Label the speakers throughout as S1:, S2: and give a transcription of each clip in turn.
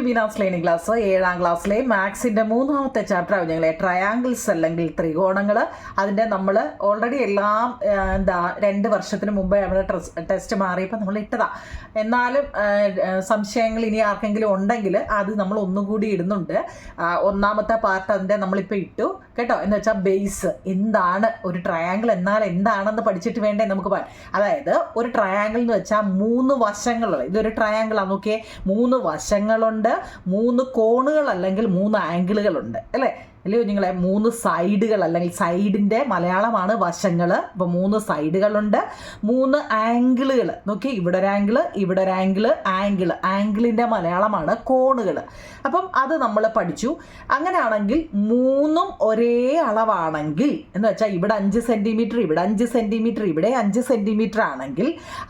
S1: To Beena's learning class. 7ാം ക്ലാസ്സിലെ മാത്സിൻ്റെ 3ാമത്തെ ചാപ്റ്ററാണ് ഞങ്ങളെ ട്രയാങ്കിൾസ് അല്ലെങ്കിൽ ത്രികോണങ്ങൾ. അതിൻ്റെ നമ്മൾ ഓൾറെഡി എല്ലാം 2 വർഷത്തിന് മുമ്പേ നമ്മുടെ ടെസ്റ്റ് മാറിയപ്പോൾ നമ്മൾ ഇട്ടതാണ്. എന്നാലും സംശയങ്ങൾ ഇനി ആർക്കെങ്കിലും ഉണ്ടെങ്കിൽ അത് നമ്മൾ ഒന്നും കൂടി ഇടുന്നുണ്ട്. 1ാമത്തെ പാർട്ട് അതിൻ്റെ നമ്മളിപ്പോൾ ഇട്ടു കേട്ടോ. എന്ന് വെച്ചാൽ ബേസ് എന്താണ്, ഒരു ട്രയാങ്കിൾ എന്നാൽ എന്താണെന്ന് പഠിച്ചിട്ട് വേണ്ടേ നമുക്ക് പറയാൻ. അതായത് ഒരു ട്രയാങ്കിൾ എന്ന് വെച്ചാൽ 3 വശങ്ങളുള്ള, ഇതൊരു ട്രയാങ്കിളാണ്. നോക്കിയേ, 3 വശങ്ങളുണ്ട്, 3 കോണുകൾ അല്ലെങ്കിൽ 3 ആംഗിളുകളുണ്ട് അല്ലേ അല്ലയോ നിങ്ങളെ. 3 സൈഡുകൾ അല്ലെങ്കിൽ സൈഡിൻ്റെ മലയാളമാണ് വശങ്ങൾ. അപ്പോൾ 3 സൈഡുകളുണ്ട്, 3 ആംഗിളുകൾ. നോക്കി, ഇവിടെ ഒരു ആംഗിള്, ഇവിടെ ഒരു ആംഗിള്, ആംഗിളിൻ്റെ മലയാളമാണ് കോണുകൾ. അപ്പം അത് നമ്മൾ പഠിച്ചു. അങ്ങനെയാണെങ്കിൽ 3ഉം ഒരേ അളവാണെങ്കിൽ എന്ന് വെച്ചാൽ ഇവിടെ 5 സെൻറ്റിമീറ്റർ, ഇവിടെ 5 സെൻറ്റിമീറ്റർ, ഇവിടെ 5 സെൻറ്റിമീറ്റർ ആണെങ്കിൽ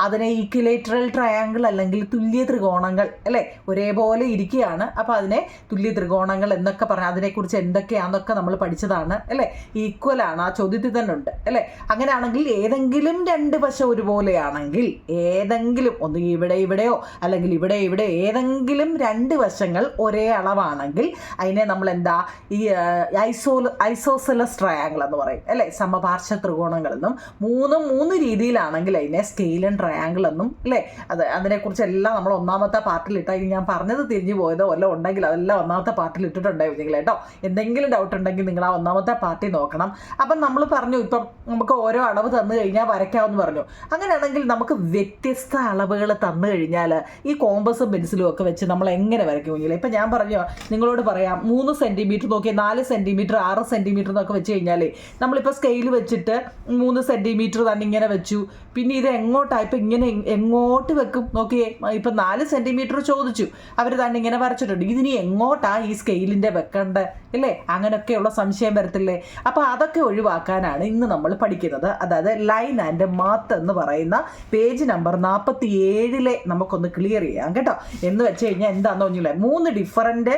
S1: അതിനെ ഈക്വിലേറ്ററൽ ട്രയാങ്കിൾ അല്ലെങ്കിൽ തുല്യ ത്രികോണങ്ങൾ അല്ലേ, ഒരേപോലെ ഇരിക്കുകയാണ്. അപ്പോൾ അതിനെ തുല്യ ത്രികോണങ്ങൾ എന്നൊക്കെ പറഞ്ഞാൽ അതിനെക്കുറിച്ച് എന്തൊക്കെയാണെന്നൊക്കെ നമ്മൾ പഠിച്ചതാണ് അല്ലേ. ഈക്വലാണ്, ആ ചോദ്യത്തിൽ തന്നെ ഉണ്ട് അല്ലേ. അങ്ങനെയാണെങ്കിൽ ഏതെങ്കിലും 2 വശം ഒരുപോലെയാണെങ്കിൽ, ഏതെങ്കിലും ഒന്ന് ഇവിടെയോ അല്ലെങ്കിൽ ഇവിടെ ഏതെങ്കിലും 2 വശങ്ങൾ ഒരേ അളവാണെങ്കിൽ അതിനെ നമ്മൾ എന്താ ഈ ഐസോസെലസ് ട്രയാങ്കിൾ എന്ന് പറയും അല്ലേ. സമപാർശ്വ ത്രികോണങ്ങൾ എന്നും. 3 രീതിയിലാണെങ്കിൽ അതിനെ സ്കെയിലൻ ട്രയാങ്കിൾ എന്നും അല്ലേ. അതിനെക്കുറിച്ചെല്ലാം നമ്മൾ 1ാമത്തെ പാർട്ടിൽ ഇട്ടാൽ, ഇനി ഞാൻ പറഞ്ഞത് തിരിഞ്ഞു പോയതോ വല്ലതും ഉണ്ടെങ്കിൽ അതെല്ലാം 1ാമത്തെ പാർട്ടിൽ ഇട്ടിട്ടുണ്ടായിരുന്നു നിങ്ങൾ കേട്ടോ. എന്തെങ്കിലും ഡൗട്ട് ഉണ്ടെങ്കിൽ നിങ്ങൾ ആ 1ാമത്തെ പാർട്ടി നോക്കണം. അപ്പം നമ്മൾ പറഞ്ഞു ഇപ്പം നമുക്ക് ഓരോ അളവ് തന്നു കഴിഞ്ഞാൽ വരയ്ക്കാമെന്ന് പറഞ്ഞു. അങ്ങനെയാണെങ്കിൽ നമുക്ക് വ്യത്യസ്ത അളവുകൾ തന്നു കഴിഞ്ഞാൽ ഈ കോമ്പസും പെൻസിലും ഒക്കെ വെച്ച് നമ്മൾ എങ്ങനെ വരയ്ക്കും കുഞ്ഞില്ലേ. ഇപ്പം ഞാൻ പറഞ്ഞു നിങ്ങളോട് പറയാം, 3 സെൻറ്റിമീറ്റർ നോക്കി 4 സെൻറ്റിമീറ്റർ 6 സെൻറ്റിമീറ്റർ എന്നൊക്കെ വെച്ച് കഴിഞ്ഞാൽ നമ്മളിപ്പോൾ സ്കെയിൽ വെച്ചിട്ട് 3 സെൻറ്റിമീറ്റർ തന്നെ ഇങ്ങനെ വെച്ചു. പിന്നെ ഇത് എങ്ങോട്ടാണ് ഇപ്പം ഇങ്ങനെ എങ്ങോട്ട് വെക്കും നോക്കിയേ. ഇപ്പം 4 സെൻറ്റിമീറ്റർ ചോദിച്ചു, അവർ തന്നെ ഇങ്ങനെ വരച്ചിട്ടുണ്ട്. ഇതിനി എങ്ങോട്ടാണ് ഈ സ്കെയിലിൻ്റെ വെക്കേണ്ടത് ഇല്ലേ, അങ്ങനെയൊക്കെയുള്ള സംശയം വരത്തില്ലേ. അപ്പോൾ അതൊക്കെ ഒഴിവാക്കാനാണ് ഇന്ന് നമ്മൾ പഠിക്കുന്നത്. അതായത് ലൈൻ ആൻഡ് മാത്ത് എന്ന് പറയുന്ന പേജ് നമ്പർ 47 നമുക്കൊന്ന് ക്ലിയർ ചെയ്യാം കേട്ടോ. എന്ന് വെച്ച് കഴിഞ്ഞാൽ എന്താണെന്ന് പറഞ്ഞില്ലേ, 3 ഡിഫറൻറ്റ്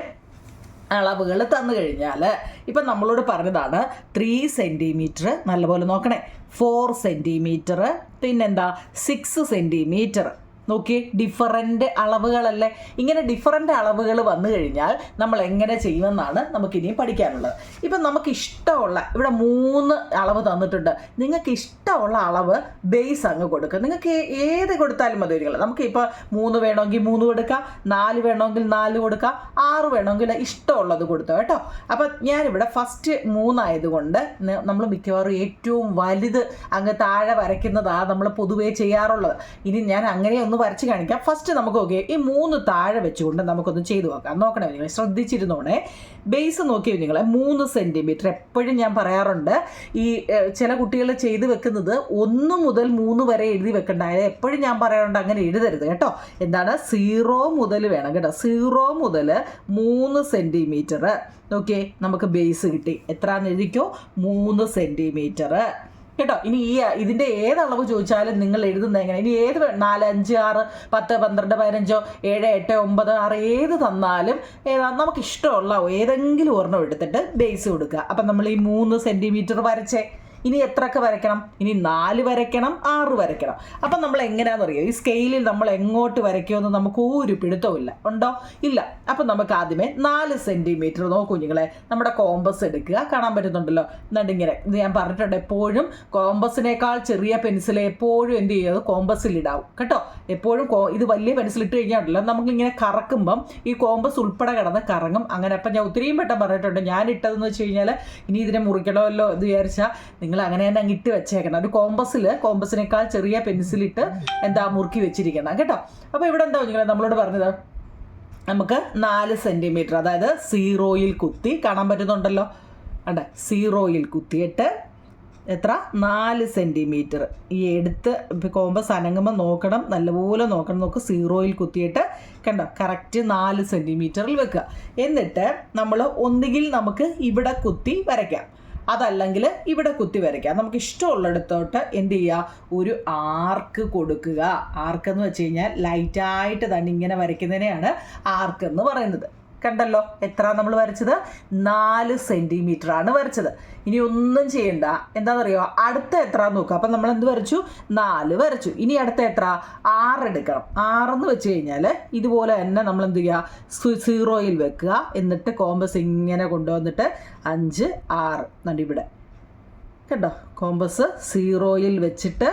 S1: അളവുകൾ തന്നു കഴിഞ്ഞാൽ ഇപ്പം നമ്മളോട് പറഞ്ഞതാണ് 3 സെൻറ്റിമീറ്റർ, നല്ലപോലെ നോക്കണേ, 4 സെൻറ്റിമീറ്റർ, പിന്നെന്താ 6 സെൻറ്റിമീറ്റർ. നോക്കി, ഡിഫറൻറ്റ് അളവുകളല്ലേ. ഇങ്ങനെ ഡിഫറൻറ്റ് അളവുകൾ വന്നു കഴിഞ്ഞാൽ നമ്മൾ എങ്ങനെ ചെയ്യുമെന്നാണ് നമുക്കിനി പഠിക്കാനുള്ളത്. ഇപ്പം നമുക്ക് ഇഷ്ടമുള്ള ഇവിടെ 3 അളവ് തന്നിട്ടുണ്ട്. നിങ്ങൾക്ക് ഇഷ്ടമുള്ള അളവ് ബേസ് അങ്ങ് കൊടുക്കുക. നിങ്ങൾക്ക് ഏത് കൊടുത്താലും മതി. നമുക്കിപ്പോൾ 3 വേണമെങ്കിൽ 3 കൊടുക്കാം, 4 വേണമെങ്കിൽ 4 കൊടുക്കാം, 6 വേണമെങ്കിൽ ഇഷ്ടമുള്ളത് കൊടുത്തോ കേട്ടോ. അപ്പം ഞാനിവിടെ ഫസ്റ്റ് 3 ആയതുകൊണ്ട് നമ്മൾ മിക്കവാറും ഏറ്റവും വലുത് അങ്ങ് താഴെ വരയ്ക്കുന്നതാണ് നമ്മൾ പൊതുവേ ചെയ്യാറുള്ളത്. ഇനി ഞാൻ അങ്ങനെ ഒന്ന് വരച്ച് കാണിക്കാം. ഫസ്റ്റ് നമുക്ക് ഓക്കെ ഈ 3 താഴെ വെച്ചുകൊണ്ട് നമുക്കൊന്ന് ചെയ്തു നോക്കാം. നോക്കണേ നിങ്ങൾ, ശ്രദ്ധിച്ചിരുന്നോണേ. ബേസ് നോക്കിയോ നിങ്ങൾ, 3 സെൻറ്റിമീറ്റർ. എപ്പോഴും ഞാൻ പറയാറുണ്ട്, ഈ ചില കുട്ടികൾ ചെയ്ത് വെക്കുന്നത് 1 മുതൽ 3 വരെ എഴുതി വെക്കണ്ട. എപ്പോഴും ഞാൻ പറയാറുണ്ട് അങ്ങനെ എഴുതരുത് കേട്ടോ. എന്താണ്, 0 മുതൽ വേണം കേട്ടോ. 0 മുതൽ 3 സെൻറ്റിമീറ്റർ. ഓക്കെ, നമുക്ക് ബേസ് കിട്ടി. എത്രയാണെന്ന് എഴുതിക്കോ, 3 സെൻറ്റിമീറ്റർ കേട്ടോ. ഇനി ഇതിൻ്റെ ഏതളവ് ചോദിച്ചാലും നിങ്ങൾ എഴുതുന്നത് എങ്ങനെ, ഇനി ഏത് 4, 5, 6, 10, 12, 15, 7, 8, 9, 6 ഏത് തന്നാലും നമുക്ക് ഇഷ്ടമുള്ള ഏതെങ്കിലും ഒരെണ്ണം എടുത്തിട്ട് ബേസ് കൊടുക്കുക. അപ്പം നമ്മൾ ഈ 3 സെൻറ്റിമീറ്റർ വരച്ചേ. ഇനി എത്രയൊക്കെ വരയ്ക്കണം, ഇനി 4 വരയ്ക്കണം, 6 വരയ്ക്കണം. അപ്പം നമ്മൾ എങ്ങനെയാണെന്ന് അറിയാം, ഈ സ്കെയിലിൽ നമ്മൾ എങ്ങോട്ട് വരയ്ക്കുമെന്ന് നമുക്ക് ഒരു പിടുത്തമില്ല, ഉണ്ടോ, ഇല്ല. അപ്പം നമുക്ക് ആദ്യമേ 4 സെൻറ്റിമീറ്റർ നോക്കൂ നിങ്ങളെ, നമ്മുടെ കോമ്പസ് എടുക്കുക. കാണാൻ പറ്റുന്നുണ്ടല്ലോ, എന്നിട്ടിങ്ങനെ ഇത് ഞാൻ പറഞ്ഞിട്ടുണ്ട്, എപ്പോഴും കോമ്പസിനേക്കാൾ ചെറിയ പെൻസിൽ എപ്പോഴും എന്ത് ചെയ്യുന്നത് കോമ്പസിലിടാവും കേട്ടോ. എപ്പോഴും ഇത് വലിയ പെൻസിൽ ഇട്ട് കഴിഞ്ഞാൽ നമുക്കിങ്ങനെ കറക്കുമ്പം ഈ കോമ്പസ് ഉൾപ്പെടെ കിടന്ന് കറങ്ങും. അങ്ങനെ അപ്പം ഞാൻ ഒത്തിരിയും പെട്ടെന്ന് പറഞ്ഞിട്ടുണ്ട്. ഞാൻ ഇട്ടതെന്ന് വെച്ച് കഴിഞ്ഞാൽ ഇനി ഇതിനെ മുറിക്കണമല്ലോ എന്ന് വിചാരിച്ചാൽ നിങ്ങൾ അങ്ങനെ തന്നെ അങ്ങ് ഇട്ട് വെച്ചേക്കണം. ഒരു കോമ്പസിനേക്കാൾ ചെറിയ പെൻസിലിട്ട് മുറുക്കി വെച്ചിരിക്കണം കേട്ടോ. അപ്പോൾ ഇവിടെ എന്താ നിങ്ങൾ നമ്മളോട് പറഞ്ഞത്, നമുക്ക് 4 സെൻറ്റിമീറ്റർ, അതായത് 0യിൽ കുത്തി, കാണാൻ പറ്റുന്നുണ്ടല്ലോ അതെ, 0യിൽ കുത്തിയിട്ട് എത്ര, 4 സെൻറ്റിമീറ്റർ. ഈ എടുത്ത് കോമ്പസ് അനങ്ങുമ്പോൾ നോക്കണം, നല്ലപോലെ നോക്കണം. നോക്ക്, 0യിൽ കുത്തിയിട്ട് കണ്ടോ, കറക്റ്റ് 4 സെൻറ്റിമീറ്ററിൽ വെക്കുക. എന്നിട്ട് നമ്മൾ ഒന്നുകിൽ നമുക്ക് ഇവിടെ കുത്തി വരയ്ക്കാം, അതല്ലെങ്കിൽ ഇവിടെ കുത്തി വരയ്ക്കാം. നമുക്ക് ഇഷ്ടമുള്ളിടത്തോട്ട് എന്ത് ചെയ്യുക, ഒരു ആർക്ക് കൊടുക്കുക. ആർക്ക് എന്ന് വെച്ച് കഴിഞ്ഞാൽ ലൈറ്റായിട്ട് തന്നെ ഇങ്ങനെ വരയ്ക്കുന്നതിനെയാണ് ആർക്ക് എന്ന് പറയുന്നത്. കണ്ടല്ലോ എത്ര നമ്മൾ വരച്ചത് 4 സെൻറ്റിമീറ്റർ ആണ് വരച്ചത്. ഇനി ഒന്നും ചെയ്യണ്ട, എന്താണെന്നറിയോ, അടുത്ത എത്ര നോക്കുക. അപ്പം നമ്മൾ എന്ത് വരച്ചു? 4 വരച്ചു. ഇനി അടുത്ത എത്ര? 6 എടുക്കണം. 6 വെച്ച് കഴിഞ്ഞാൽ ഇതുപോലെ തന്നെ നമ്മൾ എന്ത് ചെയ്യുക? 0യിൽ വെക്കുക. എന്നിട്ട് കോമ്പസ് ഇങ്ങനെ കൊണ്ടുവന്നിട്ട് 5 6 നടിവിടെ കണ്ടോ, കോമ്പസ് 0യിൽ വെച്ചിട്ട്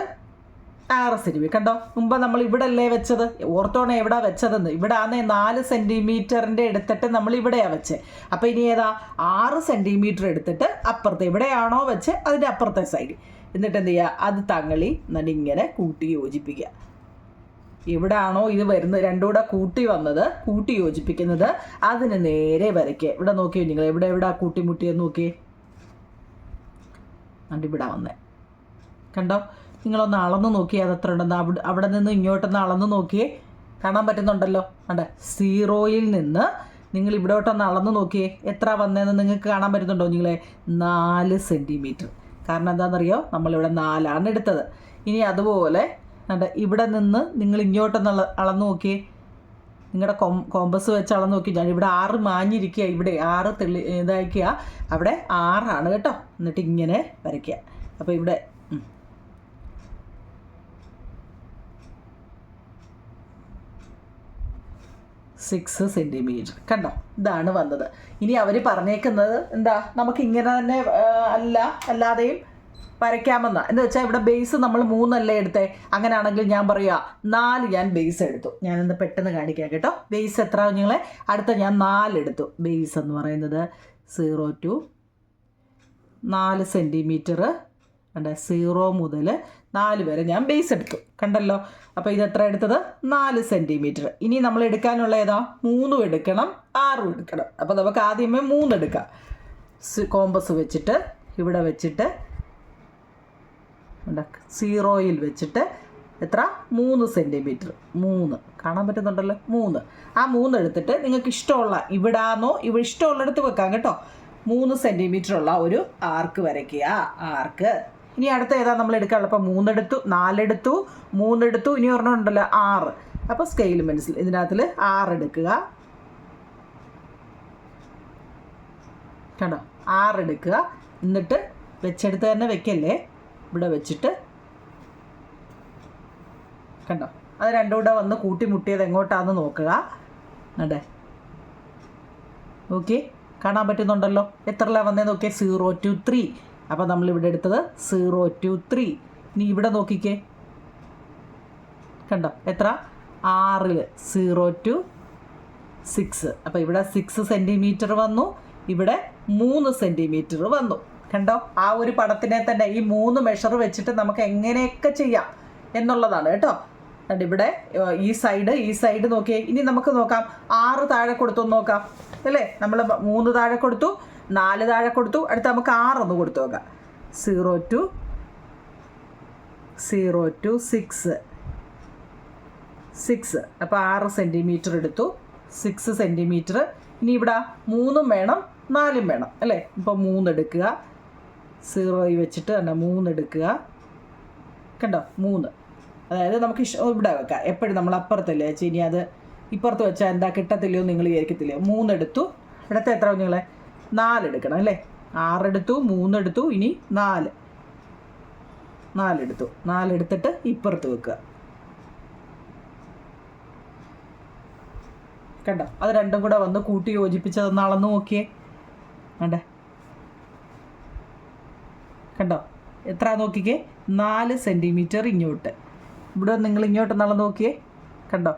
S1: 6 സെൻറ്റിമീറ്റർ. കണ്ടോ, മുമ്പ് നമ്മൾ ഇവിടെ അല്ലേ വെച്ചത്? ഓർത്തോണേ എവിടെ വെച്ചതെന്ന്. ഇവിടെ ആന്നേ 4 സെൻറ്റിമീറ്ററിൻ്റെ എടുത്തിട്ട് നമ്മൾ ഇവിടെയാണ് വെച്ചത്. അപ്പോൾ ഇനി ഏതാ? 6 സെൻറ്റിമീറ്റർ എടുത്തിട്ട് അപ്പുറത്തെ എവിടെയാണോ വെച്ച് അതിൻ്റെ അപ്പുറത്തെ സൈഡ് എന്നിട്ട് എന്ത് ചെയ്യുക? അത് തങ്ങളി ഇങ്ങനെ കൂട്ടി യോജിപ്പിക്കുക. എവിടെയാണോ ഇത് വരുന്നത് രണ്ടും കൂടെ കൂട്ടി വന്നത്, കൂട്ടി യോജിപ്പിക്കുന്നത്, അതിന് നേരെ വരയ്ക്കുക. ഇവിടെ നോക്കിയോ നിങ്ങൾ, എവിടെ കൂട്ടിമുട്ടിയെന്ന് നോക്കിയേ. ഇവിടെ വന്നേ കണ്ടോ, നിങ്ങളൊന്ന് അളന്ന് നോക്കിയേ അത് എത്ര ഉണ്ടെന്ന്. അവിടെ നിന്ന് ഇങ്ങോട്ടൊന്ന് അളന്ന് നോക്കിയേ, കാണാൻ പറ്റുന്നുണ്ടല്ലോ. അതെ, 0യിൽ നിന്ന് നിങ്ങൾ ഇവിടോട്ടൊന്ന് അളന്ന് നോക്കിയേ എത്ര വന്നതെന്ന് നിങ്ങൾക്ക് കാണാൻ പറ്റുന്നുണ്ടോ നിങ്ങളെ? 4 സെൻറ്റിമീറ്റർ. കാരണം എന്താണെന്നറിയോ, നമ്മളിവിടെ 4 എടുത്തത്. ഇനി അതുപോലെ ഇവിടെ നിന്ന് നിങ്ങൾ ഇങ്ങോട്ടൊന്ന് അളന്ന് നോക്കിയേ, നിങ്ങളുടെ കോമ്പസ് വെച്ച് അളന്ന് നോക്കി. ഞാൻ ഇവിടെ 6 മാഞ്ഞിരിക്കുക, ഇവിടെ 6 ഇതാക്കുക, അവിടെ 6 കേട്ടോ. എന്നിട്ട് ഇങ്ങനെ വരയ്ക്കുക. അപ്പോൾ ഇവിടെ 6 സെൻറ്റിമീറ്റർ കണ്ടോ, ഇതാണ് വന്നത്. ഇനി അവർ പറഞ്ഞേക്കുന്നത് എന്താ, നമുക്ക് ഇങ്ങനെ തന്നെ അല്ലാതെയും വരയ്ക്കാമെന്നാണ്. എന്ന് വെച്ചാൽ ഇവിടെ ബേസ് നമ്മൾ 3 അല്ലേ എടുത്തേ. അങ്ങനെയാണെങ്കിൽ ഞാൻ പറയുക 4 ഞാൻ ബേസ് എടുത്തു. ഞാനെന്ത് പെട്ടെന്ന് കാണിക്കാം കേട്ടോ. ബേസ് എത്ര നിങ്ങളെ? അടുത്ത ഞാൻ 4 എടുത്തു. ബേസ് എന്ന് പറയുന്നത് 0 to 4 സെൻറ്റിമീറ്റർ. 0 മുതൽ 4 വരെ ഞാൻ ബേസ് എടുത്തു. കണ്ടല്ലോ. അപ്പോൾ ഇത് എത്ര എടുത്തത്? 4 സെൻറ്റിമീറ്റർ. ഇനി നമ്മൾ എടുക്കാനുള്ള ഏതാ? 3 എടുക്കണം, 6 എടുക്കണം. അപ്പോൾ നമുക്ക് ആദ്യമേ 3 എടുക്കാം. കോമ്പസ് വെച്ചിട്ട് ഇവിടെ വെച്ചിട്ട് 0യിൽ വെച്ചിട്ട് എത്ര? 3 സെൻറ്റിമീറ്റർ. 3 കാണാൻ പറ്റുന്നുണ്ടല്ലോ, 3. ആ 3 എടുത്തിട്ട് നിങ്ങൾക്ക് ഇഷ്ടമുള്ള ഇവിടാന്നോ ഇവിടെ ഇഷ്ടമുള്ളിടത്ത് വെക്കാം കേട്ടോ. 3 സെൻറ്റിമീറ്റർ ഉള്ള ഒരു ആർക്ക് വരയ്ക്കുക. ആർക്ക്. ഇനി അടുത്ത ഏതാ നമ്മൾ എടുക്കാനുള്ളത്? അപ്പോൾ 3 എടുത്തു, 4 എടുത്തു, 3 എടുത്തു, ഇനി ഒരെണ്ണം ഉണ്ടല്ലോ 6. അപ്പോൾ സ്കെയിൽ പെൻസിൽ ഇതിനകത്തിൽ 6 എടുക്കുക. കണ്ടോ, 6 എടുക്കുക. എന്നിട്ട് വെച്ചെടുത്ത് തന്നെ വെക്കല്ലേ, ഇവിടെ വെച്ചിട്ട് കണ്ടോ, അത് രണ്ടും കൂടെ വന്ന് കൂട്ടിമുട്ടിയത് എങ്ങോട്ടാണെന്ന് നോക്കുക. അതെ, ഓക്കെ, കാണാൻ പറ്റുന്നുണ്ടല്ലോ. എത്രല്ല വന്നേ നോക്കിയേ? 0 to 3. അപ്പോൾ നമ്മളിവിടെ എടുത്തത് 0 to 3. ഇനി ഇവിടെ നോക്കിക്കേ, കണ്ടോ എത്ര? 6 0 to 6. അപ്പോൾ ഇവിടെ 6 സെൻറ്റിമീറ്റർ വന്നു, ഇവിടെ 3 സെൻറ്റിമീറ്റർ വന്നു. കണ്ടോ, ആ ഒരു പടത്തിനെ തന്നെ ഈ 3 മെഷർ വെച്ചിട്ട് നമുക്ക് എങ്ങനെയൊക്കെ ചെയ്യാം എന്നുള്ളതാണ് കേട്ടോ. എന്നിട്ട് ഇവിടെ ഈ സൈഡ് നോക്കിയേ. ഇനി നമുക്ക് നോക്കാം, 6 താഴെ കൊടുത്തു നോക്കാം അല്ലേ. നമ്മൾ 3 താഴെ കൊടുത്തു, 4 താഴെ കൊടുത്തു, അടുത്ത് നമുക്ക് 6 ഒന്ന് കൊടുത്തു നോക്കാം. 0 to 6. അപ്പോൾ 6 സെൻറ്റിമീറ്റർ എടുത്തു, 6 സെൻറ്റിമീറ്റർ. ഇനി ഇവിടെ 3 വേണം, 4 വേണം അല്ലേ. ഇപ്പോൾ 3 എടുക്കുക, 0യിൽ വെച്ചിട്ട് 3 എടുക്കുക. കണ്ടോ, 3. അതായത് നമുക്ക് ഇവിടെ വെക്കാം. എപ്പോഴും നമ്മൾ അപ്പുറത്തല്ലേ വെച്ചാൽ, ഇനി അത് ഇപ്പുറത്ത് വെച്ചാൽ എന്താ കിട്ടത്തില്ലയോ നിങ്ങൾ വിചാരിക്കത്തില്ലയോ. 3 എടുത്തു, ഇടത്ത് എത്ര നിങ്ങളെ? 4 എടുക്കണം അല്ലേ. 6 എടുത്തു, 3 എടുത്തു, ഇനി 4 എടുത്തു. 4 എടുത്തിട്ട് ഇപ്പുറത്ത് വെക്കുക. കണ്ടോ, അത് രണ്ടും കൂടെ വന്ന് കൂട്ടി യോജിപ്പിച്ചതൊന്ന് അളന്ന് നോക്കിയേ. കണ്ടേ, കണ്ടോ എത്ര നോക്കിക്കേ? 4 സെൻറ്റിമീറ്റർ ഇങ്ങോട്ട്. ഇവിടെ നിങ്ങൾ ഇങ്ങോട്ട് അളന്ന് നോക്കിയേ. കണ്ടോ,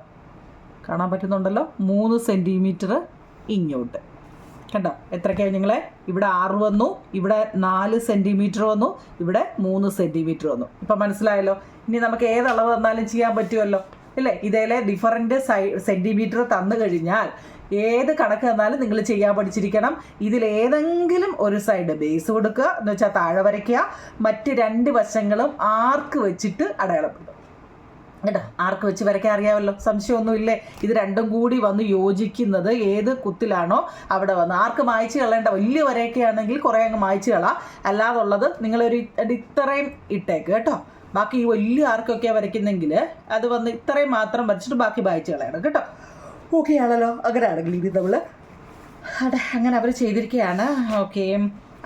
S1: കാണാൻ പറ്റുന്നുണ്ടല്ലോ. 3 സെൻറ്റിമീറ്റർ ഇങ്ങോട്ട്. കണ്ടോ എത്രയൊക്കെയാണ് നിങ്ങളെ? ഇവിടെ 6 വന്നു, ഇവിടെ 4 സെൻറ്റിമീറ്റർ വന്നു, ഇവിടെ 3 സെൻറ്റിമീറ്റർ വന്നു. ഇപ്പം മനസ്സിലായല്ലോ. ഇനി നമുക്ക് ഏതളവ് തന്നാലും ചെയ്യാൻ പറ്റുമല്ലോ ഇല്ലേ. ഇതേലെ ഡിഫറൻറ്റ് സെൻറ്റിമീറ്റർ തന്നു കഴിഞ്ഞാൽ ഏത് കണക്ക് തന്നാലും നിങ്ങൾ ചെയ്യാൻ പഠിച്ചിരിക്കണം. ഇതിലേതെങ്കിലും ഒരു സൈഡ് ബേസ് കൊടുക്കുക, എന്ന് വെച്ചാൽ താഴെ വരയ്ക്കുക, മറ്റ് 2 വശങ്ങളും ആർക്ക് വെച്ചിട്ട് അടയാളപ്പെടുത്തും കേട്ടോ. ആർക്ക് വെച്ച് വരയ്ക്കാൻ അറിയാമല്ലോ, സംശയമൊന്നുമില്ലേ. ഇത് രണ്ടും കൂടി വന്ന് യോജിക്കുന്നത് ഏത് കുത്തിലാണോ അവിടെ വന്ന്. ആർക്ക് മായ്ച്ച് കളയേണ്ട, വലിയ വരയൊക്കെ ആണെങ്കിൽ കുറേ അങ്ങ് മായ്ച്ച് കളാം. അല്ലാതുള്ളത് നിങ്ങളൊരു ഇത്രയും ഇട്ടേക്ക് കേട്ടോ. ബാക്കി ഈ വലിയ ആർക്കൊക്കെ വരയ്ക്കുന്നെങ്കിൽ അത് വന്ന് ഇത്രയും മാത്രം വരച്ചിട്ട് ബാക്കി മായ്ച്ച് കളയണം കേട്ടോ. ഓക്കെ ആണല്ലോ. അങ്ങനെയാണെങ്കിൽ ഇനി നമ്മൾ അതെ, അങ്ങനെ അവർ ചെയ്തിരിക്കുകയാണ്. ഓക്കെ,